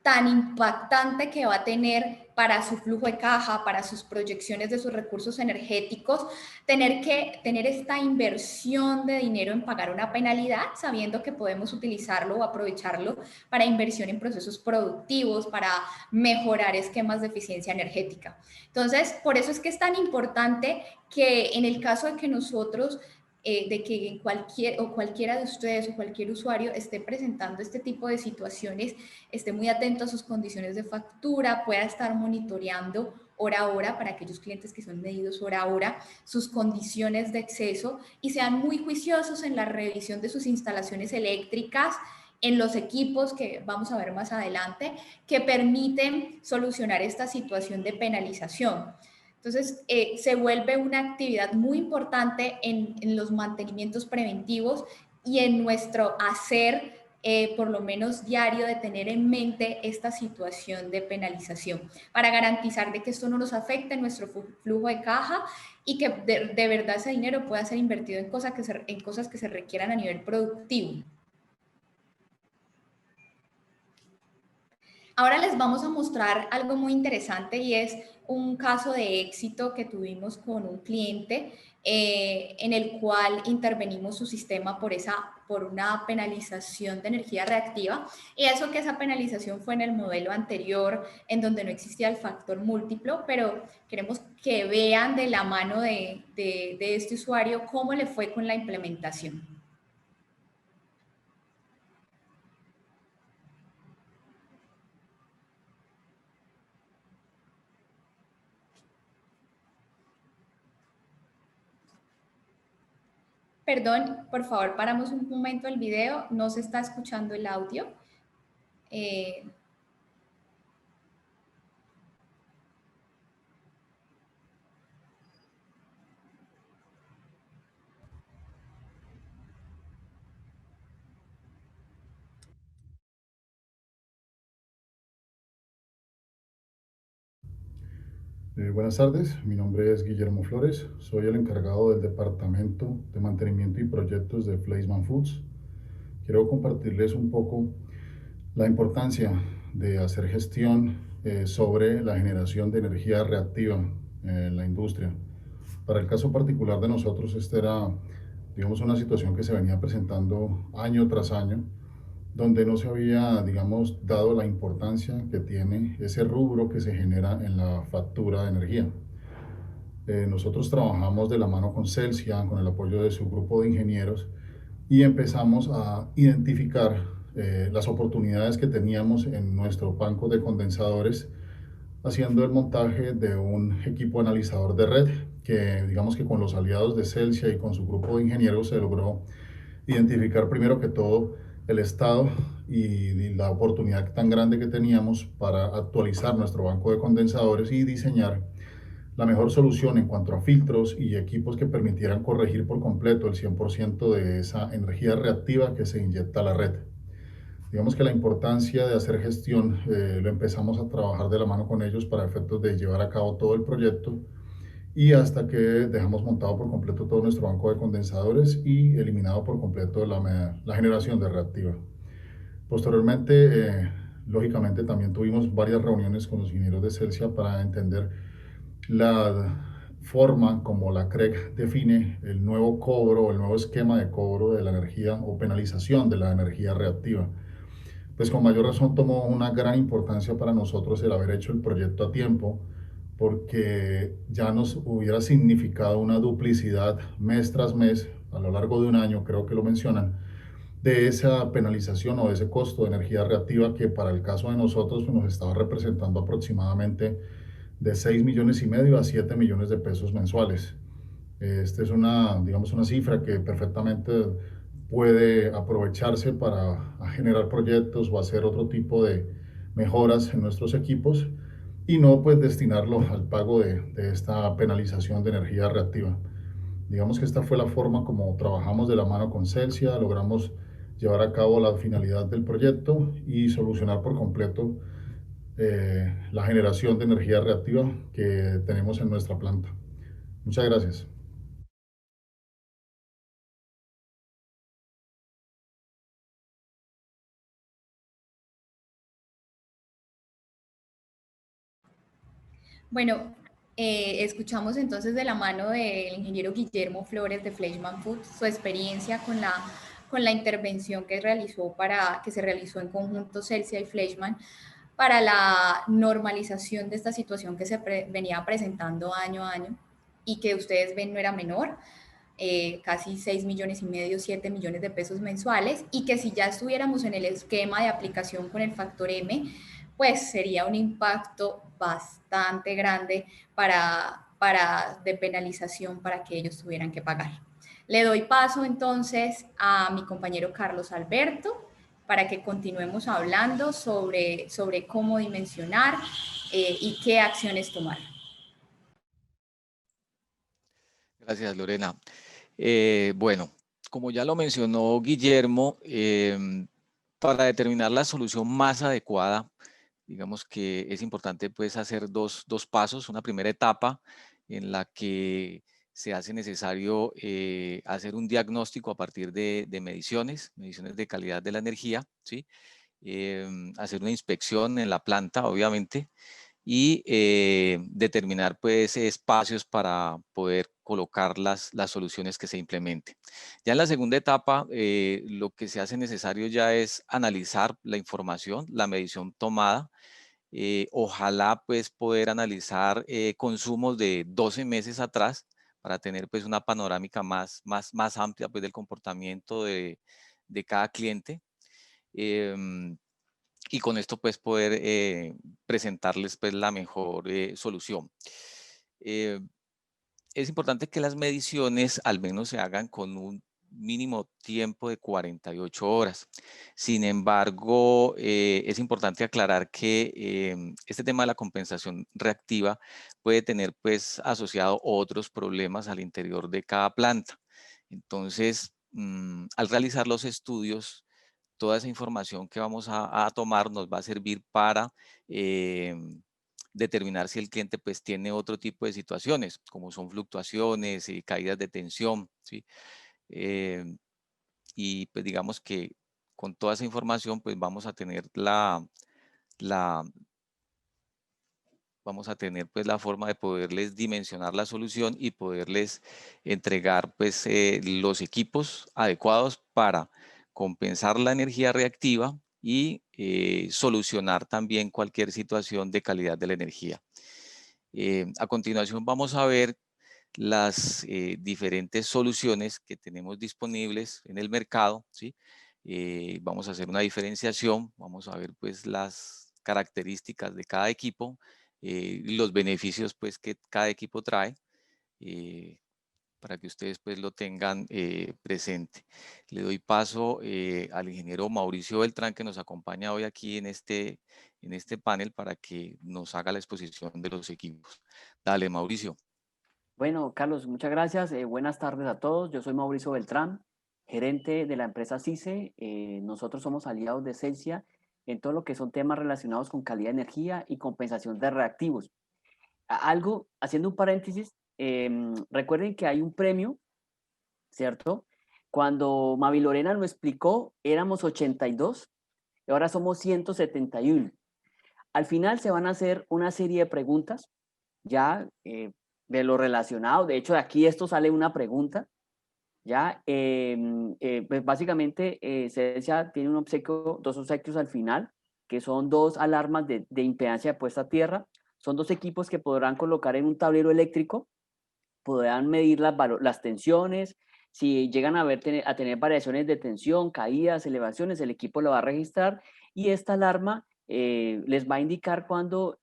tan impactante que va a tener para su flujo de caja, para sus proyecciones de sus recursos energéticos, tener esta inversión de dinero en pagar una penalidad, sabiendo que podemos utilizarlo o aprovecharlo para inversión en procesos productivos, para mejorar esquemas de eficiencia energética. Entonces, por eso es que es tan importante que en el caso de que nosotros, de que cualquiera de ustedes o cualquier usuario esté presentando este tipo de situaciones, esté muy atento a sus condiciones de factura, pueda estar monitoreando hora a hora para aquellos clientes que son medidos hora a hora, sus condiciones de exceso y sean muy juiciosos en la revisión de sus instalaciones eléctricas, en los equipos que vamos a ver más adelante, que permiten solucionar esta situación de penalización. Entonces, se vuelve una actividad muy importante en los mantenimientos preventivos y en nuestro hacer, por lo menos diario, de tener en mente esta situación de penalización para garantizar de que esto no nos afecte en nuestro flujo de caja y que de verdad ese dinero pueda ser invertido en cosas que se requieran a nivel productivo. Ahora les vamos a mostrar algo muy interesante y es un caso de éxito que tuvimos con un cliente en el cual intervenimos su sistema por una penalización de energía reactiva. Y eso que esa penalización fue en el modelo anterior, en donde no existía el factor múltiplo, pero queremos que vean de la mano de este usuario cómo le fue con la implementación. Perdón, por favor, paramos un momento el video, no se está escuchando el audio. Eh, Buenas tardes, mi nombre es Guillermo Flores, soy el encargado del Departamento de Mantenimiento y Proyectos de Fleischmann Foods. Quiero compartirles un poco la importancia de hacer gestión sobre la generación de energía reactiva en la industria. Para el caso particular de nosotros, esta era, digamos, una situación que se venía presentando año tras año, donde no se había, digamos, dado la importancia que tiene ese rubro que se genera en la factura de energía. Nosotros trabajamos de la mano con Celsia, con el apoyo de su grupo de ingenieros, y empezamos a identificar las oportunidades que teníamos en nuestro banco de condensadores, haciendo el montaje de un equipo analizador de red, que digamos que con los aliados de Celsia y con su grupo de ingenieros se logró identificar primero que todo el estado y la oportunidad tan grande que teníamos para actualizar nuestro banco de condensadores y diseñar la mejor solución en cuanto a filtros y equipos que permitieran corregir por completo el 100% de esa energía reactiva que se inyecta a la red. Digamos que la importancia de hacer gestión lo empezamos a trabajar de la mano con ellos para efectos de llevar a cabo todo el proyecto y hasta que dejamos montado por completo todo nuestro banco de condensadores y eliminado por completo la generación de reactiva. Posteriormente, lógicamente también tuvimos varias reuniones con los ingenieros de Celsia para entender la forma como la CREC define el nuevo cobro, el nuevo esquema de cobro de la energía o penalización de la energía reactiva. Pues con mayor razón tomó una gran importancia para nosotros el haber hecho el proyecto a tiempo, porque ya nos hubiera significado una duplicidad mes tras mes, a lo largo de un año, creo que lo mencionan, de esa penalización o de ese costo de energía reactiva que para el caso de nosotros pues, nos estaba representando aproximadamente de 6,5 millones a 7 millones de pesos mensuales. Esta es digamos, una cifra que perfectamente puede aprovecharse para generar proyectos o hacer otro tipo de mejoras en nuestros equipos y no pues destinarlo al pago de esta penalización de energía reactiva. Digamos que esta fue la forma como trabajamos de la mano con Celsia, logramos llevar a cabo la finalidad del proyecto y solucionar por completo la generación de energía reactiva que tenemos en nuestra planta. Muchas gracias. Bueno, escuchamos entonces de la mano del ingeniero Guillermo Flores de Fleischmann Foods su experiencia con la intervención que se realizó en conjunto Celsia y Fleischmann para la normalización de esta situación que venía presentando año a año y que ustedes ven no era menor, casi 6,5 millones, 7 millones de pesos mensuales, y que si ya estuviéramos en el esquema de aplicación con el factor M, pues sería un impacto bastante grande de penalización para que ellos tuvieran que pagar. Le doy paso entonces a mi compañero Carlos Alberto para que continuemos hablando sobre cómo dimensionar y qué acciones tomar. Gracias, Lorena. Bueno, como ya lo mencionó Guillermo, para determinar la solución más adecuada, digamos que es importante pues hacer dos pasos. Una primera etapa en la que se hace necesario hacer un diagnóstico a partir de mediciones de calidad de la energía, ¿sí? Hacer una inspección en la planta, obviamente, y determinar pues espacios para poder colocar las soluciones que se implementen. Ya en la segunda etapa, lo que se hace necesario ya es analizar la información, la medición tomada. Ojalá pues poder analizar consumos de 12 meses atrás para tener pues una panorámica más amplia pues del comportamiento de cada cliente. Y con esto pues poder presentarles pues la mejor solución. Es importante que las mediciones al menos se hagan con un mínimo tiempo de 48 horas. Sin embargo, es importante aclarar que este tema de la compensación reactiva puede tener pues asociado otros problemas al interior de cada planta. Entonces, al realizar los estudios, toda esa información que vamos a tomar nos va a servir para determinar si el cliente pues tiene otro tipo de situaciones, como son fluctuaciones y caídas de tensión, ¿sí? Y pues digamos que con toda esa información pues vamos a tener la forma de poderles dimensionar la solución y poderles entregar pues los equipos adecuados para compensar la energía reactiva y solucionar también cualquier situación de calidad de la energía. A continuación vamos a ver las diferentes soluciones que tenemos disponibles en el mercado, ¿sí? Vamos a hacer una diferenciación, vamos a ver pues las características de cada equipo, los beneficios pues que cada equipo trae, para que ustedes pues lo tengan presente. Le doy paso al ingeniero Mauricio Beltrán, que nos acompaña hoy aquí en este panel para que nos haga la exposición de los equipos. Dale, Mauricio. Bueno, Carlos, muchas gracias. Buenas tardes a todos. Yo soy Mauricio Beltrán, gerente de la empresa CICE. Nosotros somos aliados de Celsia en todo lo que son temas relacionados con calidad de energía y compensación de reactivos. Haciendo un paréntesis, recuerden que hay un premio, ¿cierto? Cuando Mavi Lorena lo explicó, éramos 82 y ahora somos 171. Al final se van a hacer una serie de preguntas, ya de lo relacionado. De hecho, de aquí esto sale una pregunta, ya. Pues básicamente, Celsia tiene dos obsequios al final, que son dos alarmas de impedancia de puesta a tierra. Son dos equipos que podrán colocar en un tablero eléctrico, podrán medir las tensiones. Si llegan a tener variaciones de tensión, caídas, elevaciones, el equipo lo va a registrar y esta alarma les va a indicar cuando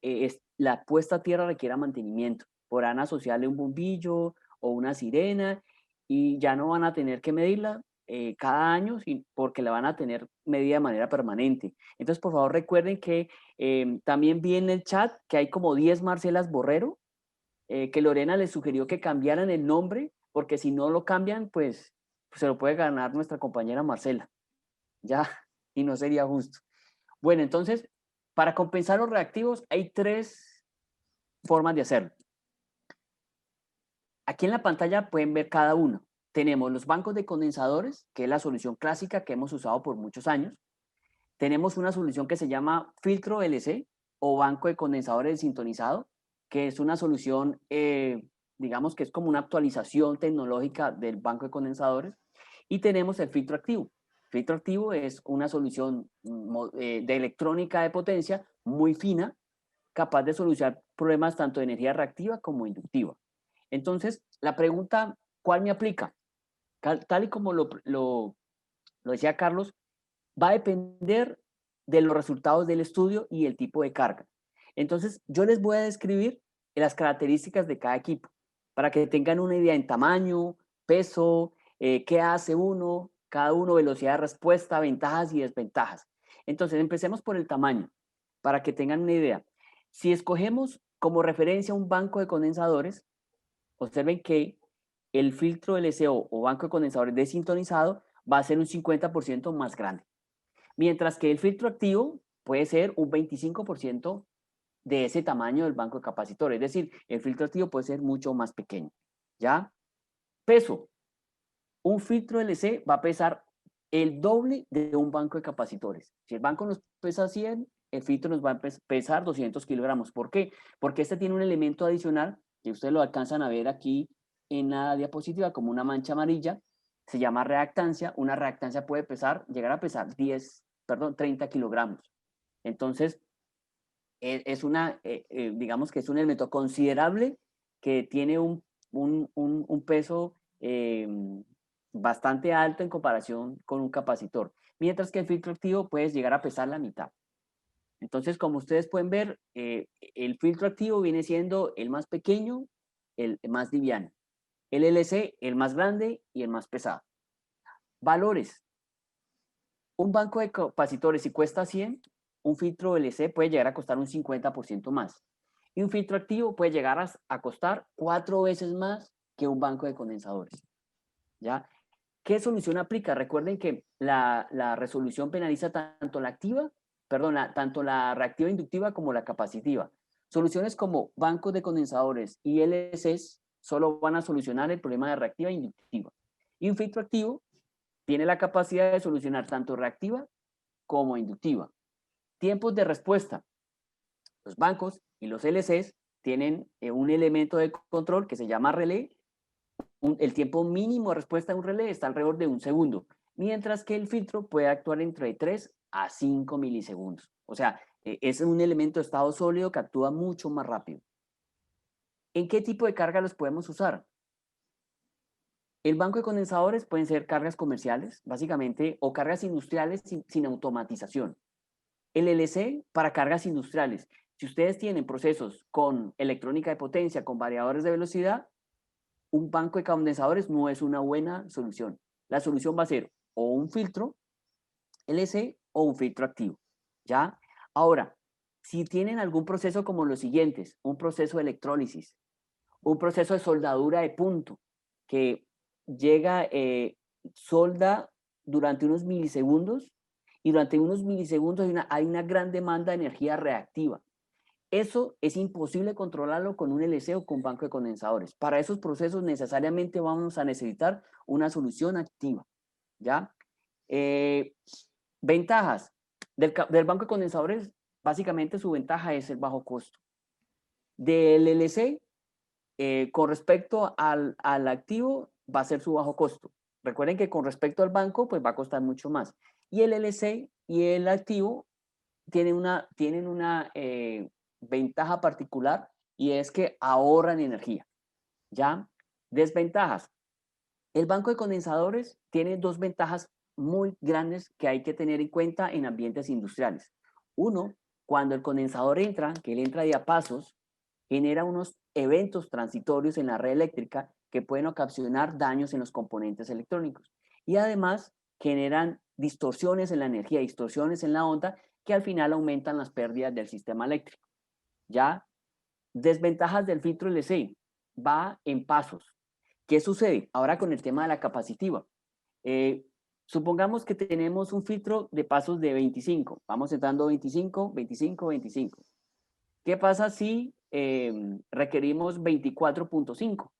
la puesta a tierra requiera mantenimiento. Podrán asociarle un bombillo o una sirena y ya no van a tener que medirla cada año porque la van a tener medida de manera permanente. Entonces, por favor, recuerden que también vi en el chat que hay como 10 Marcelas Borrero, que Lorena les sugirió que cambiaran el nombre, porque si no lo cambian, pues se lo puede ganar nuestra compañera Marcela, ya, y no sería justo. Bueno, entonces, Para compensar los reactivos hay tres formas de hacerlo. Aquí en la pantalla pueden ver cada uno. Tenemos los bancos de condensadores, que es la solución clásica que hemos usado por muchos años. Tenemos una solución que se llama filtro LC o banco de condensadores desintonizado, que es una solución, digamos que es como una actualización tecnológica del banco de condensadores. Y tenemos el filtro activo. Filtro activo es una solución de electrónica de potencia muy fina, capaz de solucionar problemas tanto de energía reactiva como inductiva. Entonces, la pregunta, ¿cuál me aplica? Tal y como lo decía Carlos, va a depender de los resultados del estudio y el tipo de carga. Entonces, yo les voy a describir las características de cada equipo para que tengan una idea en tamaño, peso, qué hace uno, cada uno, velocidad de respuesta, ventajas y desventajas. Entonces, empecemos por el tamaño, para que tengan una idea. Si escogemos como referencia un banco de condensadores, observen que el filtro LCO o banco de condensadores desintonizado va a ser un 50% más grande. Mientras que el filtro activo puede ser un 25% de ese tamaño del banco de capacitores. Es decir, el filtro activo puede ser mucho más pequeño. ¿Ya? Peso. Un filtro LC va a pesar el doble de un banco de capacitores. Si el banco nos pesa 100, el filtro nos va a pesar 200 kilogramos. ¿Por qué? Porque este tiene un elemento adicional que ustedes lo alcanzan a ver aquí en la diapositiva como una mancha amarilla. Se llama reactancia. Una reactancia puede llegar a pesar 30 kilogramos. Entonces, digamos que es un elemento considerable que tiene un peso bastante alto en comparación con un capacitor, mientras que el filtro activo puede llegar a pesar la mitad. Entonces, como ustedes pueden ver, el filtro activo viene siendo el más pequeño, el más liviano. El LC, el más grande y el más pesado. Valores. Un banco de capacitores, si cuesta 100, un filtro LC puede llegar a costar un 50% más. Y un filtro activo puede llegar a costar 4 veces más que un banco de condensadores. ¿Ya? ¿Qué solución aplica? Recuerden que la resolución penaliza tanto tanto la reactiva inductiva como la capacitiva. Soluciones como bancos de condensadores y LCs solo van a solucionar el problema de reactiva e inductiva. Y un filtro activo tiene la capacidad de solucionar tanto reactiva como inductiva. Tiempos de respuesta. Los bancos y los LCs tienen un elemento de control que se llama relé. El tiempo mínimo de respuesta de un relé está alrededor de 1 segundo, mientras que el filtro puede actuar entre 3 a 5 milisegundos. O sea, es un elemento de estado sólido que actúa mucho más rápido. ¿En qué tipo de carga los podemos usar? El banco de condensadores pueden ser cargas comerciales, básicamente, o cargas industriales sin automatización. El LC para cargas industriales. Si ustedes tienen procesos con electrónica de potencia, con variadores de velocidad, un banco de condensadores no es una buena solución. La solución va a ser o un filtro LC o un filtro activo. ¿Ya? Ahora, si tienen algún proceso como los siguientes, un proceso de electrólisis, un proceso de soldadura de punto, que llega, solda durante unos milisegundos y durante unos milisegundos hay una gran demanda de energía reactiva. Eso es imposible controlarlo con un LC o con banco de condensadores. Para esos procesos necesariamente vamos a necesitar una solución activa. ¿Ya? Ventajas del banco de condensadores, básicamente su ventaja es el bajo costo. Del LC, con respecto al activo, va a ser su bajo costo. Recuerden que con respecto al banco, pues va a costar mucho más. Y el LC y el activo tienen una ventaja particular y es que ahorran energía. ¿Ya? Desventajas. El banco de condensadores tiene dos ventajas muy grandes que hay que tener en cuenta en ambientes industriales. Uno, cuando el condensador entra, que él entra a pasos, genera unos eventos transitorios en la red eléctrica que pueden ocasionar daños en los componentes electrónicos. Y además generan distorsiones en la energía, distorsiones en la onda, que al final aumentan las pérdidas del sistema eléctrico. ¿Ya? Desventajas del filtro LC. Va en pasos. ¿Qué sucede? Ahora con el tema de la capacitiva. Supongamos que tenemos un filtro de pasos de 25. Vamos entrando 25, 25, 25. ¿Qué pasa si requerimos 24.5?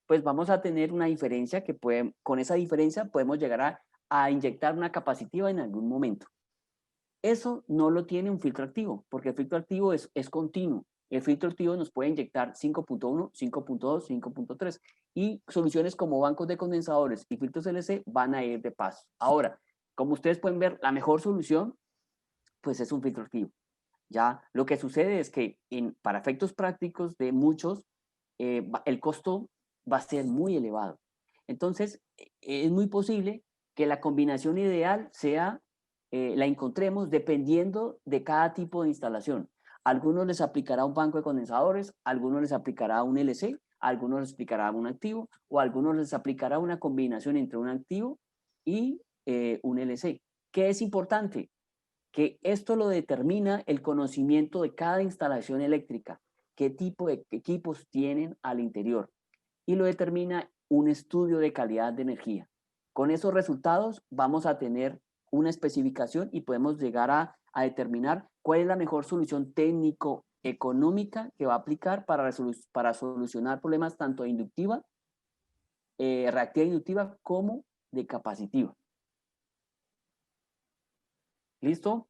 Pues vamos a tener una diferencia que con esa diferencia podemos llegar a inyectar una capacitiva en algún momento. Eso no lo tiene un filtro activo, porque el filtro activo es continuo. El filtro activo nos puede inyectar 5.1, 5.2, 5.3 y soluciones como bancos de condensadores y filtros LC van a ir de paso. Ahora, como ustedes pueden ver, la mejor solución pues es un filtro activo. Ya lo que sucede es que para efectos prácticos de muchos, el costo va a ser muy elevado. Entonces, es muy posible que la combinación ideal sea, la encontremos dependiendo de cada tipo de instalación. A algunos les aplicará un banco de condensadores, a algunos les aplicará un LC, a algunos les aplicará un activo, o a algunos les aplicará una combinación entre un activo y un LC. ¿Qué es importante? Que esto lo determina el conocimiento de cada instalación eléctrica, qué tipo de equipos tienen al interior, y lo determina un estudio de calidad de energía. Con esos resultados vamos a tener una especificación y podemos llegar a determinar cuál es la mejor solución técnico-económica que va a aplicar para solucionar problemas tanto de inductiva, reactiva inductiva, como de capacitiva. ¿Listo?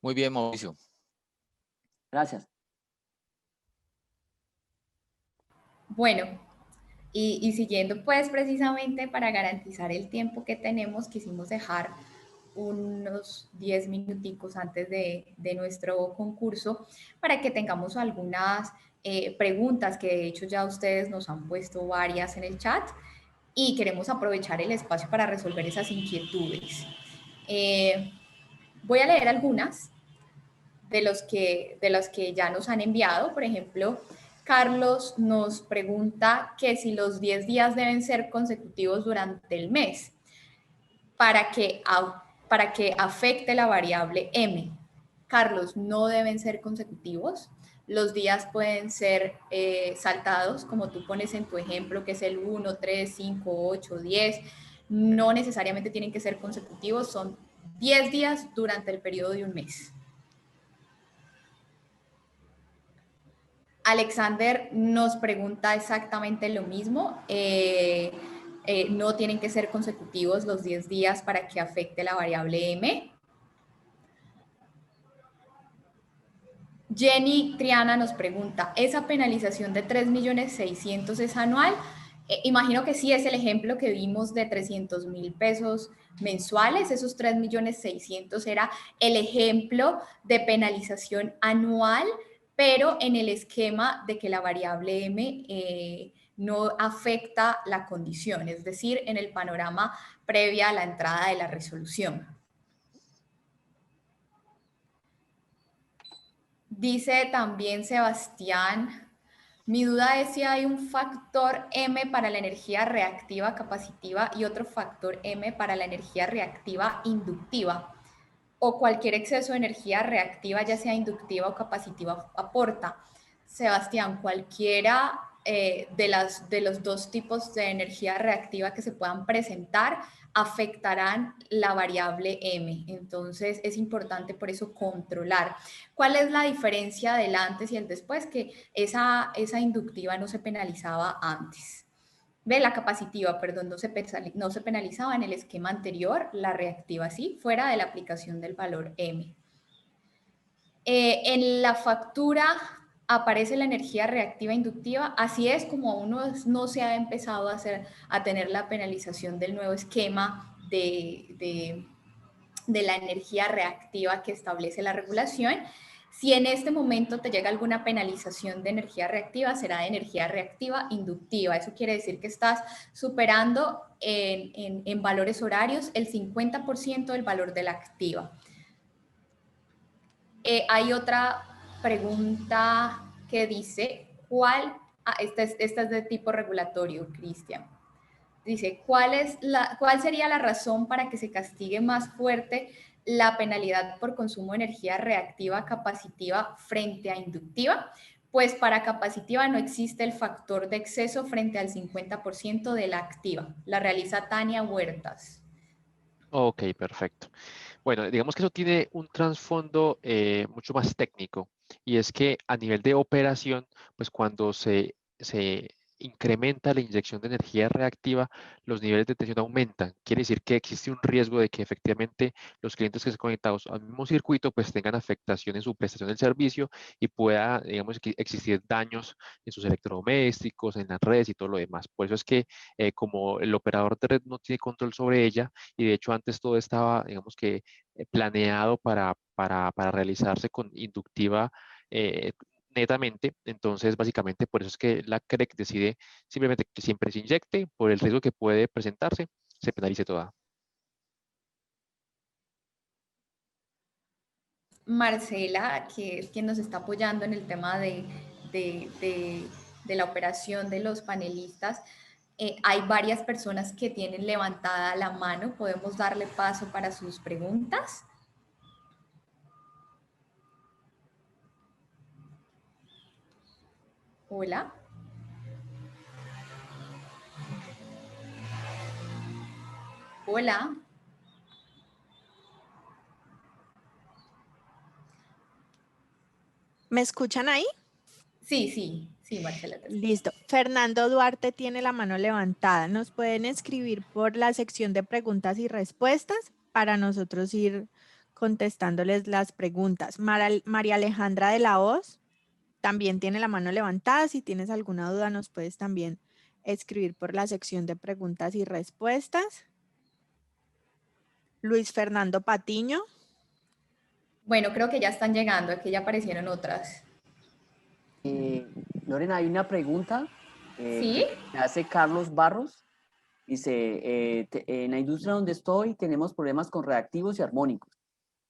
Muy bien, Mauricio. Gracias. Bueno, y siguiendo pues precisamente para garantizar el tiempo que tenemos, quisimos dejar unos 10 minuticos antes de nuestro concurso para que tengamos algunas preguntas que de hecho ya ustedes nos han puesto varias en el chat y queremos aprovechar el espacio para resolver esas inquietudes. Voy a leer algunas de los que ya nos han enviado. Por ejemplo, Carlos nos pregunta que si los 10 días deben ser consecutivos durante el mes para que afecte la variable M. Carlos, no deben ser consecutivos. Los días pueden ser saltados, como tú pones en tu ejemplo, que es el 1, 3, 5, 8, 10. No necesariamente tienen que ser consecutivos, son 10 días durante el periodo de un mes. Alexander nos pregunta exactamente lo mismo. No tienen que ser consecutivos los 10 días para que afecte la variable M. Jenny Triana nos pregunta, ¿esa penalización de 3.600.000 es anual? Imagino que sí, es el ejemplo que vimos de 300.000 pesos mensuales. Esos 3.600.000 era el ejemplo de penalización anual, pero en el esquema de que la variable M no afecta la condición, es decir, en el panorama previa a la entrada de la resolución. Dice también Sebastián, mi duda es si hay un factor M para la energía reactiva capacitiva y otro factor M para la energía reactiva inductiva, o cualquier exceso de energía reactiva, ya sea inductiva o capacitiva, aporta. Sebastián, cualquiera de los dos tipos de energía reactiva que se puedan presentar afectarán la variable M. Entonces es importante por eso controlar. ¿Cuál es la diferencia del antes y el después? Que esa inductiva no se penalizaba antes. Ve, la capacitiva, perdón, no se penalizaba en el esquema anterior, la reactiva sí, fuera de la aplicación del valor M. En la factura aparece la energía reactiva inductiva, así es como aún no se ha empezado a tener la penalización del nuevo esquema de la energía reactiva que establece la regulación. Si en este momento te llega alguna penalización de energía reactiva, será de energía reactiva inductiva. Eso quiere decir que estás superando en valores horarios el 50% del valor de la activa. Hay otra pregunta que dice, esta es de tipo regulatorio, Cristian. Dice, ¿cuál sería la razón para que se castigue más fuerte la penalidad por consumo de energía reactiva capacitiva frente a inductiva? Pues para capacitiva no existe el factor de exceso frente al 50% de la activa. La realiza Tania Huertas. Ok, perfecto. Bueno, digamos que eso tiene un trasfondo mucho más técnico y es que a nivel de operación, pues cuando se incrementa la inyección de energía reactiva, los niveles de tensión aumentan. Quiere decir que existe un riesgo de que efectivamente los clientes que estén conectados al mismo circuito pues tengan afectación en su prestación del servicio y pueda, digamos, existir daños en sus electrodomésticos, en las redes y todo lo demás. Por eso es que como el operador de red no tiene control sobre ella, y de hecho antes todo estaba, digamos que planeado para realizarse con inductiva netamente. Entonces, básicamente, por eso es que la CREC decide simplemente que siempre se inyecte por el riesgo que puede presentarse, se penalice toda. Marcela, que es quien nos está apoyando en el tema de la operación de los panelistas, hay varias personas que tienen levantada la mano. ¿Podemos darle paso para sus preguntas? Hola. Hola. ¿Me escuchan ahí? Sí, Marcela. Listo. Fernando Duarte tiene la mano levantada. Nos pueden escribir por la sección de preguntas y respuestas para nosotros ir contestándoles las preguntas. María Alejandra de la Hoz también tiene la mano levantada. Si tienes alguna duda, nos puedes también escribir por la sección de preguntas y respuestas. Luis Fernando Patiño. Bueno, creo que ya están llegando, aquí ya aparecieron otras. Lorena, hay una pregunta ¿Sí? que hace Carlos Barros. Dice, en la industria donde estoy tenemos problemas con reactivos y armónicos.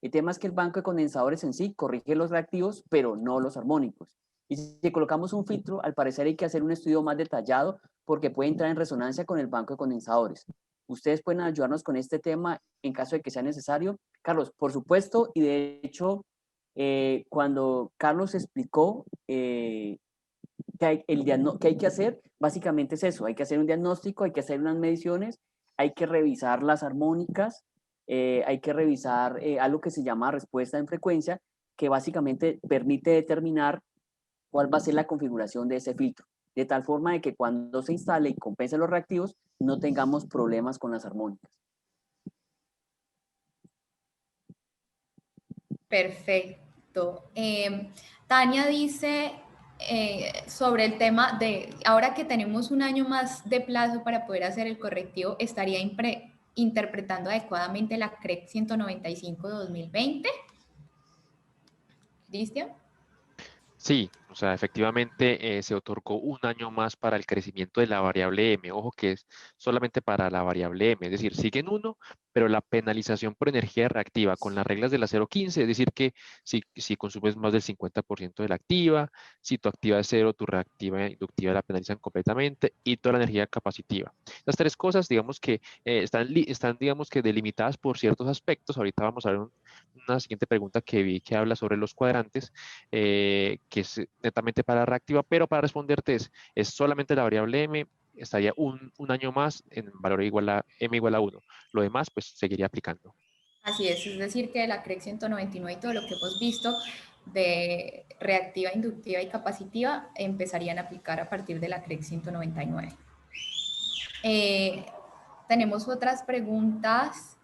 El tema es que el banco de condensadores en sí corrige los reactivos, pero no los armónicos. Y si colocamos un filtro, al parecer hay que hacer un estudio más detallado porque puede entrar en resonancia con el banco de condensadores. ¿Ustedes pueden ayudarnos con este tema en caso de que sea necesario? Carlos, por supuesto, y de hecho, cuando Carlos explicó que hay que hacer, básicamente es eso, hay que hacer un diagnóstico, hay que hacer unas mediciones, hay que revisar las armónicas, hay que revisar algo que se llama respuesta en frecuencia, que básicamente permite determinar cuál va a ser la configuración de ese filtro, de tal forma de que cuando se instale y compense los reactivos, no tengamos problemas con las armónicas. Perfecto. Tania dice sobre el tema de, ahora que tenemos un año más de plazo para poder hacer el correctivo, ¿estaría interpretando adecuadamente la CREC 195 de 2020? ¿Cristian? Sí, o sea, efectivamente se otorgó un año más para el crecimiento de la variable M. Ojo que es solamente para la variable M, es decir, siguen uno, pero la penalización por energía reactiva con las reglas de la 0.15, es decir, que si consumes más del 50% de la activa, si tu activa es cero, tu reactiva e inductiva la penalizan completamente y toda la energía capacitiva. Las tres cosas, digamos que están, digamos que delimitadas por ciertos aspectos. Ahorita vamos a ver una siguiente pregunta que vi que habla sobre los cuadrantes, que es netamente para reactiva, pero para responderte es solamente la variable M, estaría un año más en valor igual a M igual a 1. Lo demás, pues, seguiría aplicando. Así es decir, que la CREC 199 y todo lo que hemos visto de reactiva, inductiva y capacitiva empezarían a aplicar a partir de la CREC 199. Tenemos otras preguntas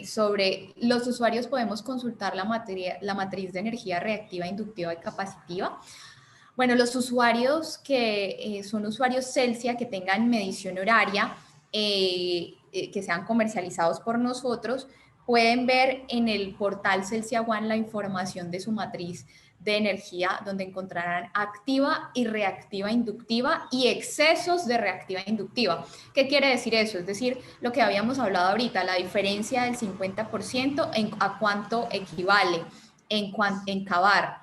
sobre los usuarios. ¿Podemos consultar la matriz de energía reactiva, inductiva y capacitiva? Bueno, los usuarios que son usuarios Celsia, que tengan medición horaria, que sean comercializados por nosotros, pueden ver en el portal Celsia One la información de su matriz de energía, donde encontrarán activa y reactiva inductiva y excesos de reactiva inductiva. ¿Qué quiere decir eso? Es decir, lo que habíamos hablado ahorita, la diferencia del 50% a cuánto equivale en CAVAR.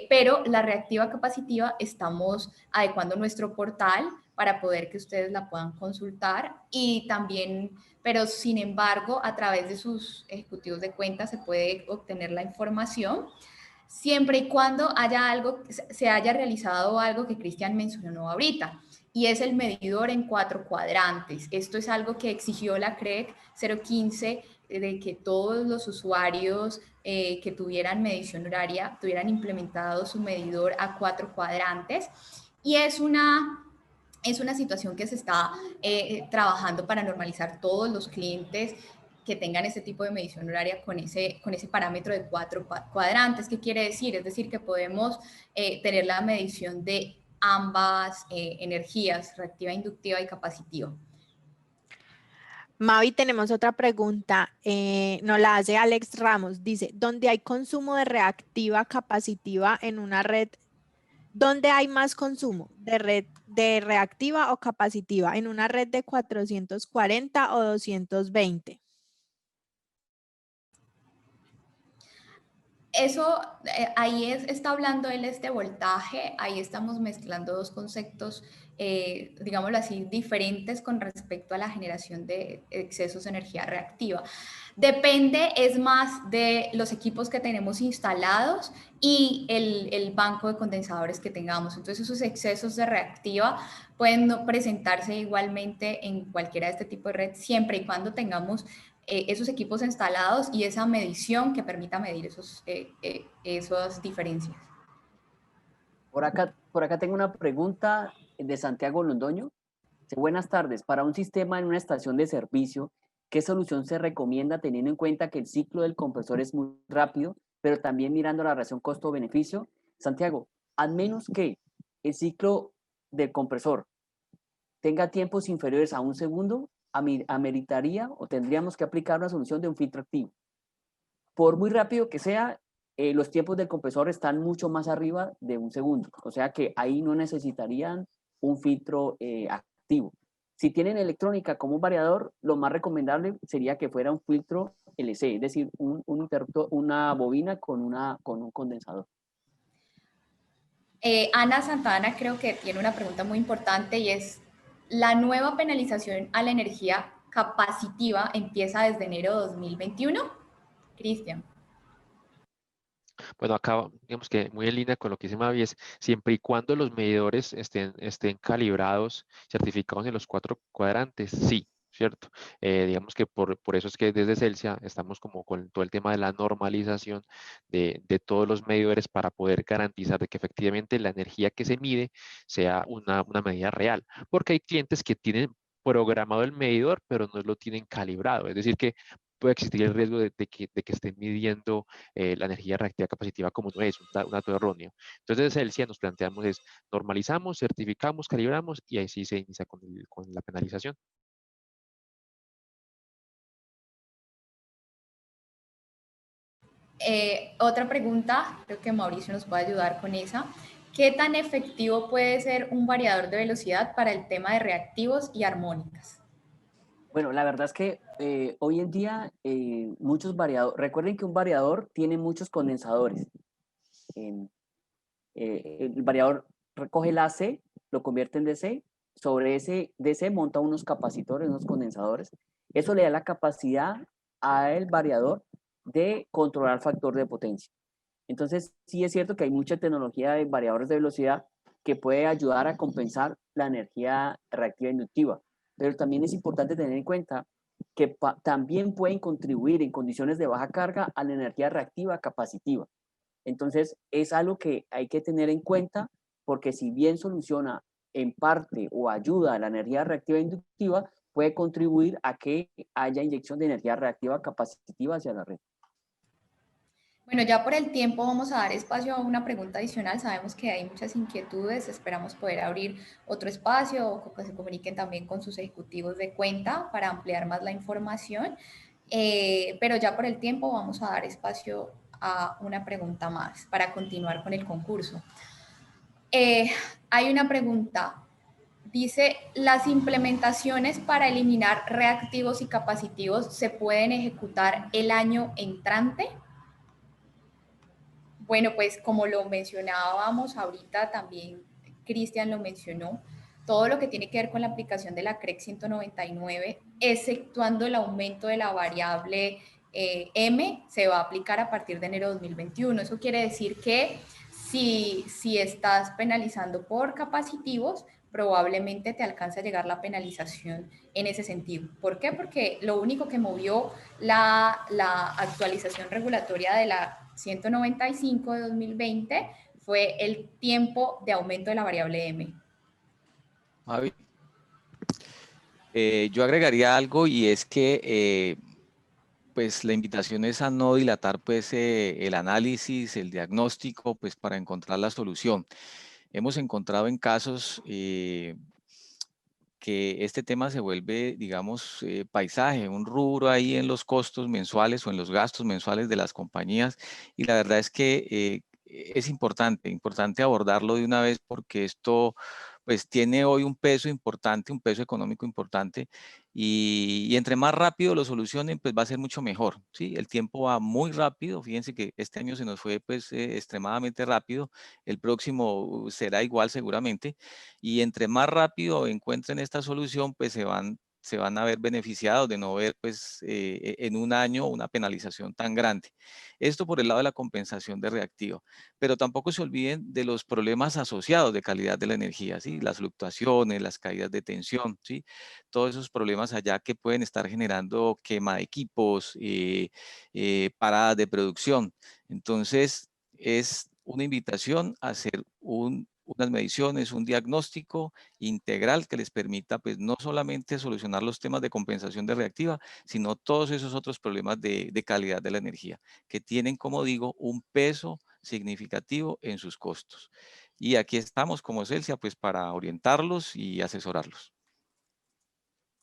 Pero la reactiva capacitiva estamos adecuando nuestro portal para poder que ustedes la puedan consultar y también, pero sin embargo, a través de sus ejecutivos de cuenta se puede obtener la información. siempre y cuando haya algo, se haya realizado algo que Cristian mencionó ahorita, y es el medidor en 4 cuadrantes. Esto es algo que exigió la CREC 015, de que todos los usuarios que tuvieran medición horaria tuvieran implementado su medidor a 4 cuadrantes, y es una situación que se está trabajando para normalizar todos los clientes que tengan este tipo de medición horaria con ese parámetro de 4 cuadrantes. ¿Qué quiere decir? Es decir, que podemos tener la medición de ambas energías, reactiva, inductiva y capacitiva. Mavi, tenemos otra pregunta, nos la hace Alex Ramos, dice, ¿dónde hay consumo de reactiva capacitiva en una red? ¿Dónde hay más consumo de reactiva o capacitiva? ¿En una red de 440 o 220? Eso, ahí está hablando él de voltaje, ahí estamos mezclando dos conceptos, digámoslo así, diferentes con respecto a la generación de excesos de energía reactiva. Depende, es más, de los equipos que tenemos instalados y el banco de condensadores que tengamos. Entonces, esos excesos de reactiva pueden presentarse igualmente en cualquiera de este tipo de red, siempre y cuando tengamos esos equipos instalados y esa medición que permita medir esas diferencias. Por acá tengo una pregunta de Santiago Londoño. Buenas tardes. Para un sistema en una estación de servicio, ¿qué solución se recomienda teniendo en cuenta que el ciclo del compresor es muy rápido, pero también mirando la relación costo-beneficio? Santiago, al menos que el ciclo del compresor tenga tiempos inferiores a 1 segundo, ameritaría o tendríamos que aplicar una solución de un filtro activo. Por muy rápido que sea, los tiempos del compresor están mucho más arriba de 1 segundo. O sea que ahí no necesitarían un filtro activo. Si tienen electrónica como un variador, lo más recomendable sería que fuera un filtro LC, es decir, una bobina con un condensador. Ana Santana creo que tiene una pregunta muy importante y es, ¿la nueva penalización a la energía capacitiva empieza desde enero de 2021? Cristian. Bueno, acá digamos que muy en línea con lo que dice Mavi es siempre y cuando los medidores estén calibrados, certificados en los 4 cuadrantes, sí, ¿cierto? Digamos que por eso es que desde Celsia estamos como con todo el tema de la normalización de todos los medidores para poder garantizar de que efectivamente la energía que se mide sea una medida real, porque hay clientes que tienen programado el medidor, pero no lo tienen calibrado, es decir que puede existir el riesgo de que estén midiendo la energía reactiva capacitiva como no es, un dato erróneo. Entonces, desde Celsia nos planteamos es normalizamos, certificamos, calibramos y ahí sí se inicia con la penalización. Otra pregunta, creo que Mauricio nos puede ayudar con esa. ¿Qué tan efectivo puede ser un variador de velocidad para el tema de reactivos y armónicas? Bueno, la verdad es que hoy en día muchos variadores, recuerden que un variador tiene muchos condensadores. El variador recoge el AC, lo convierte en DC, sobre ese DC monta unos capacitores, unos condensadores. Eso le da la capacidad al variador de controlar el factor de potencia. Entonces, sí es cierto que hay mucha tecnología de variadores de velocidad que puede ayudar a compensar la energía reactiva inductiva, pero también es importante tener en cuenta que también pueden contribuir en condiciones de baja carga a la energía reactiva capacitiva. Entonces, es algo que hay que tener en cuenta porque si bien soluciona en parte o ayuda a la energía reactiva inductiva, puede contribuir a que haya inyección de energía reactiva capacitiva hacia la red. Bueno, ya por el tiempo vamos a dar espacio a una pregunta adicional. Sabemos que hay muchas inquietudes, esperamos poder abrir otro espacio o que se comuniquen también con sus ejecutivos de cuenta para ampliar más la información. Pero ya por el tiempo vamos a dar espacio a una pregunta más para continuar con el concurso. Hay una pregunta. Dice, ¿las implementaciones para eliminar reactivos y capacitivos se pueden ejecutar el año entrante? Bueno, pues como lo mencionábamos ahorita, también Cristian lo mencionó, todo lo que tiene que ver con la aplicación de la CREC 199, exceptuando el aumento de la variable M se va a aplicar a partir de enero de 2021. Eso quiere decir que si estás penalizando por capacitivos, probablemente te alcance a llegar la penalización en ese sentido. ¿Por qué? Porque lo único que movió la actualización regulatoria de la 195 de 2020 fue el tiempo de aumento de la variable M. Javi, yo agregaría algo, y es que pues la invitación es a no dilatar pues el análisis, el diagnóstico, pues para encontrar la solución. Hemos encontrado en casos que este tema se vuelve, digamos, paisaje, un rubro ahí en los costos mensuales o en los gastos mensuales de las compañías, y la verdad es que es importante abordarlo de una vez, porque esto pues tiene hoy un peso importante, un peso económico importante, y entre más rápido lo solucionen, pues va a ser mucho mejor, ¿sí? El tiempo va muy rápido, fíjense que este año se nos fue pues extremadamente rápido, el próximo será igual seguramente, y entre más rápido encuentren esta solución, pues se van a ver beneficiados de no ver pues en un año una penalización tan grande. Esto por el lado de la compensación de reactivo, pero tampoco se olviden de los problemas asociados de calidad de la energía, ¿sí? Las fluctuaciones, las caídas de tensión, ¿sí? Todos esos problemas allá que pueden estar generando quema de equipos, paradas de producción. Entonces, es una invitación a hacer unas mediciones, un diagnóstico integral que les permita pues no solamente solucionar los temas de compensación de reactiva, sino todos esos otros problemas de calidad de la energía, que tienen, como digo, un peso significativo en sus costos. Y aquí estamos como Celsia pues para orientarlos y asesorarlos.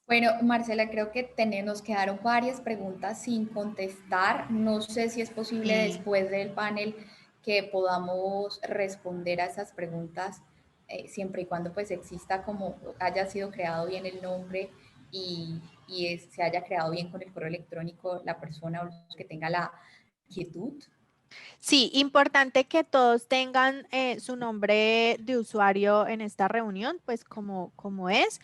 Bueno, Marcela, creo que nos quedaron varias preguntas sin contestar. No sé si es posible Sí. después del panel que podamos responder a esas preguntas, siempre y cuando pues exista, como haya sido creado bien el nombre y se haya creado bien con el correo electrónico la persona o los que tenga la inquietud. Sí, importante que todos tengan su nombre de usuario en esta reunión, pues como es.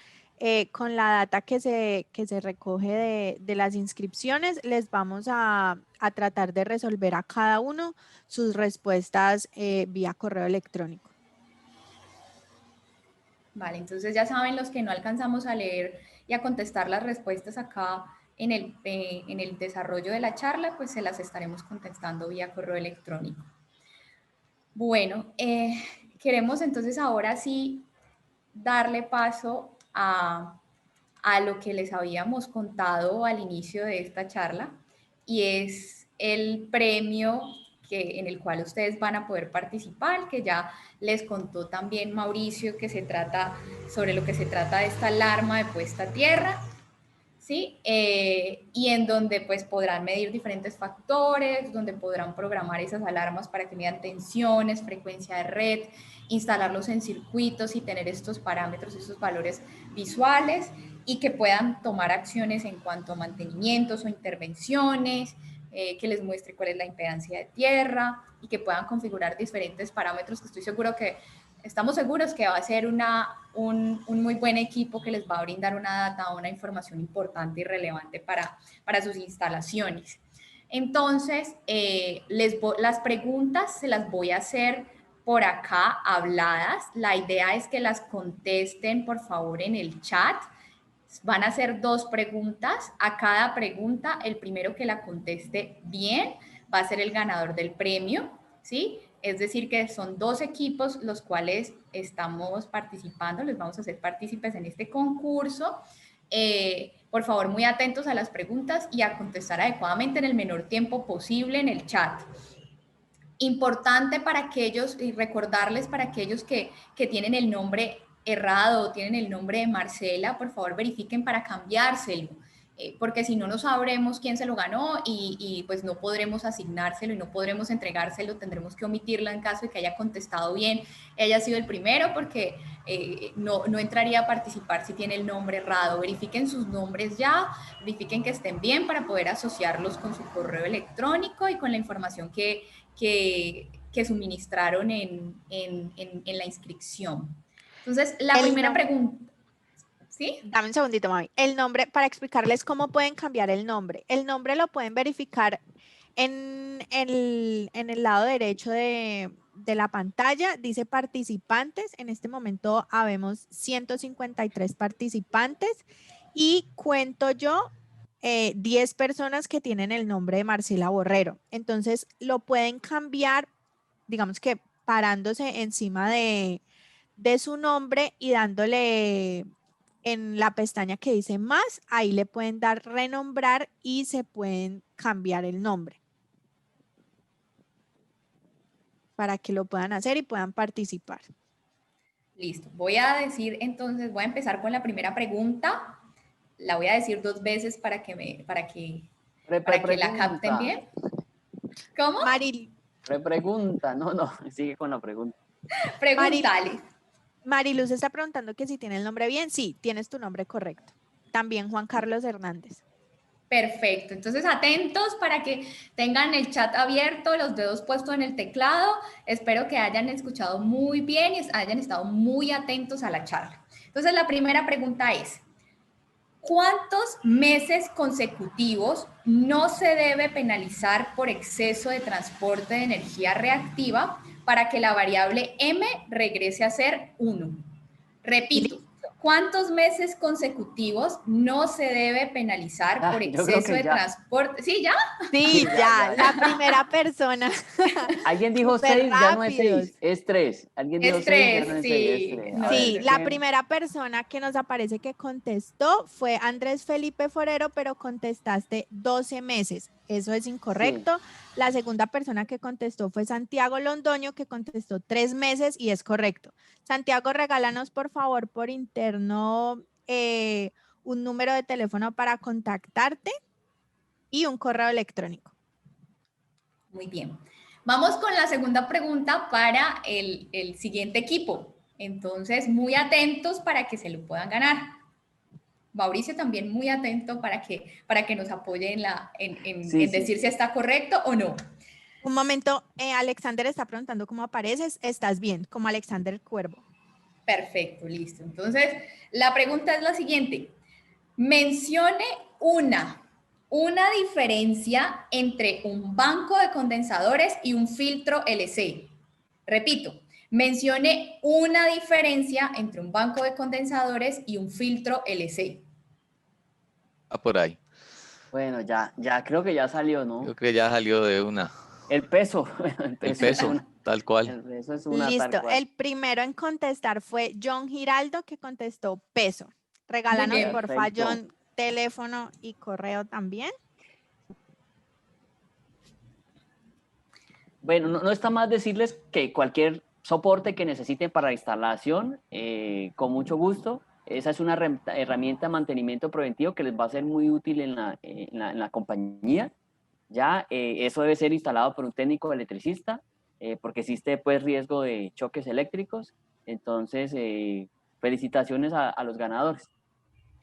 Con la data que se recoge de las inscripciones, les vamos a tratar de resolver a cada uno sus respuestas vía correo electrónico. Vale, entonces ya saben, los que no alcanzamos a leer y a contestar las respuestas acá en el desarrollo de la charla, pues se las estaremos contestando vía correo electrónico. Bueno, queremos entonces ahora sí darle paso a lo que les habíamos contado al inicio de esta charla, y es el premio en el cual ustedes van a poder participar, que ya les contó también Mauricio, que sobre lo que se trata de esta alarma de puesta a tierra, ¿sí? Y en donde pues podrán medir diferentes factores, donde podrán programar esas alarmas para que midan tensiones, frecuencia de red, instalarlos en circuitos y tener estos parámetros, estos valores visuales, y que puedan tomar acciones en cuanto a mantenimientos o intervenciones, que les muestre cuál es la impedancia de tierra y que puedan configurar diferentes parámetros, que estoy seguro que estamos seguros que va a ser un muy buen equipo que les va a brindar una data, una información importante y relevante para sus instalaciones. Entonces, las preguntas se las voy a hacer por acá habladas. La idea es que las contesten, por favor, en el chat. Van a ser 2 preguntas. A cada pregunta, el primero que la conteste bien va a ser el ganador del premio, ¿sí? Es decir, que son 2 equipos los cuales estamos participando, les vamos a hacer partícipes en este concurso. Por favor, muy atentos a las preguntas y a contestar adecuadamente en el menor tiempo posible en el chat. Importante para aquellos, y recordarles para aquellos que tienen el nombre errado o tienen el nombre de Marcela, por favor verifiquen para cambiárselo, porque si no, no sabremos quién se lo ganó y pues no podremos asignárselo y no podremos entregárselo, tendremos que omitirlo en caso de que haya contestado bien, haya sido el primero, porque no entraría a participar si tiene el nombre errado. Verifiquen sus nombres ya, verifiquen que estén bien para poder asociarlos con su correo electrónico y con la información que suministraron en la inscripción. Entonces, la primera pregunta, ¿Sí? Dame un segundito, mami. El nombre, para explicarles cómo pueden cambiar el nombre. El nombre lo pueden verificar en el lado derecho de la pantalla. Dice participantes. En este momento habemos 153 participantes y cuento yo 10 personas que tienen el nombre de Marcela Borrero. Entonces lo pueden cambiar, digamos que parándose encima de su nombre y dándole en la pestaña que dice más, ahí le pueden dar renombrar y se pueden cambiar el nombre para que lo puedan hacer y puedan participar. Listo. Voy a empezar con la primera pregunta. La voy a decir 2 veces para que la capten bien. ¿Cómo? Repregunta. No, sigue con la pregunta. Pregúntale. Mariluz está preguntando que si tiene el nombre bien. Sí, tienes tu nombre correcto. También Juan Carlos Hernández. Perfecto. Entonces, atentos para que tengan el chat abierto, los dedos puestos en el teclado. Espero que hayan escuchado muy bien y hayan estado muy atentos a la charla. Entonces, la primera pregunta es, ¿cuántos meses consecutivos no se debe penalizar por exceso de transporte de energía reactiva para que la variable M regrese a ser 1? Repito, ¿cuántos meses consecutivos no se debe penalizar por exceso de transporte? ¿Sí, ya? Sí, ya. La primera persona. Alguien dijo 6, ya no es 6, es 3. Alguien dijo 6, ya no es 6, es 3. Sí, la primera persona que nos aparece que contestó fue Andrés Felipe Forero, pero contestaste 12 meses. Eso es incorrecto. Sí. La segunda persona que contestó fue Santiago Londoño, que contestó 3 meses y es correcto. Santiago, regálanos por favor por interno un número de teléfono para contactarte y un correo electrónico. Muy bien. Vamos con la segunda pregunta para el siguiente equipo. Entonces, muy atentos para que se lo puedan ganar. Mauricio también muy atento para que nos apoye en decir si está correcto o no. Un momento, Alexander está preguntando cómo apareces. Estás bien, como Alexander Cuervo. Perfecto, listo. Entonces, la pregunta es la siguiente. Mencione una diferencia entre un banco de condensadores y un filtro LC. Repito, mencione una diferencia entre un banco de condensadores y un filtro LC. Por ahí. Bueno, ya creo que ya salió, ¿no? Creo que ya salió de una. El peso. El peso, tal cual. El peso es una. Listo, tal cual. El primero en contestar fue John Giraldo, que contestó peso. Regálanos, porfa, John, teléfono y correo también. Bueno, no está más decirles que cualquier soporte que necesiten para la instalación, con mucho gusto. Esa es una herramienta de mantenimiento preventivo que les va a ser muy útil en la compañía. Ya, eso debe ser instalado por un técnico electricista, porque existe pues riesgo de choques eléctricos. Entonces, felicitaciones a los ganadores.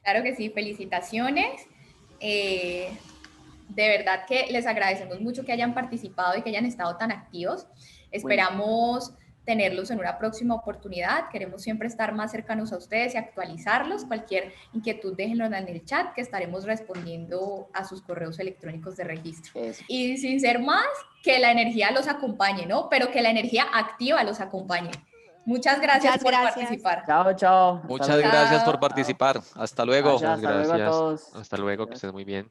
Claro que sí, felicitaciones. De verdad que les agradecemos mucho que hayan participado y que hayan estado tan activos. Esperamos tenerlos en una próxima oportunidad. Queremos siempre estar más cercanos a ustedes y actualizarlos. Cualquier inquietud déjenlo en el chat, que estaremos respondiendo a sus correos electrónicos de registro. Y sin ser más, que la energía los acompañe, ¿no? Pero que la energía activa los acompañe. Muchas gracias por participar. Chao. Muchas gracias por participar. Hasta luego. Hasta luego a todos. Hasta luego, que estén muy bien.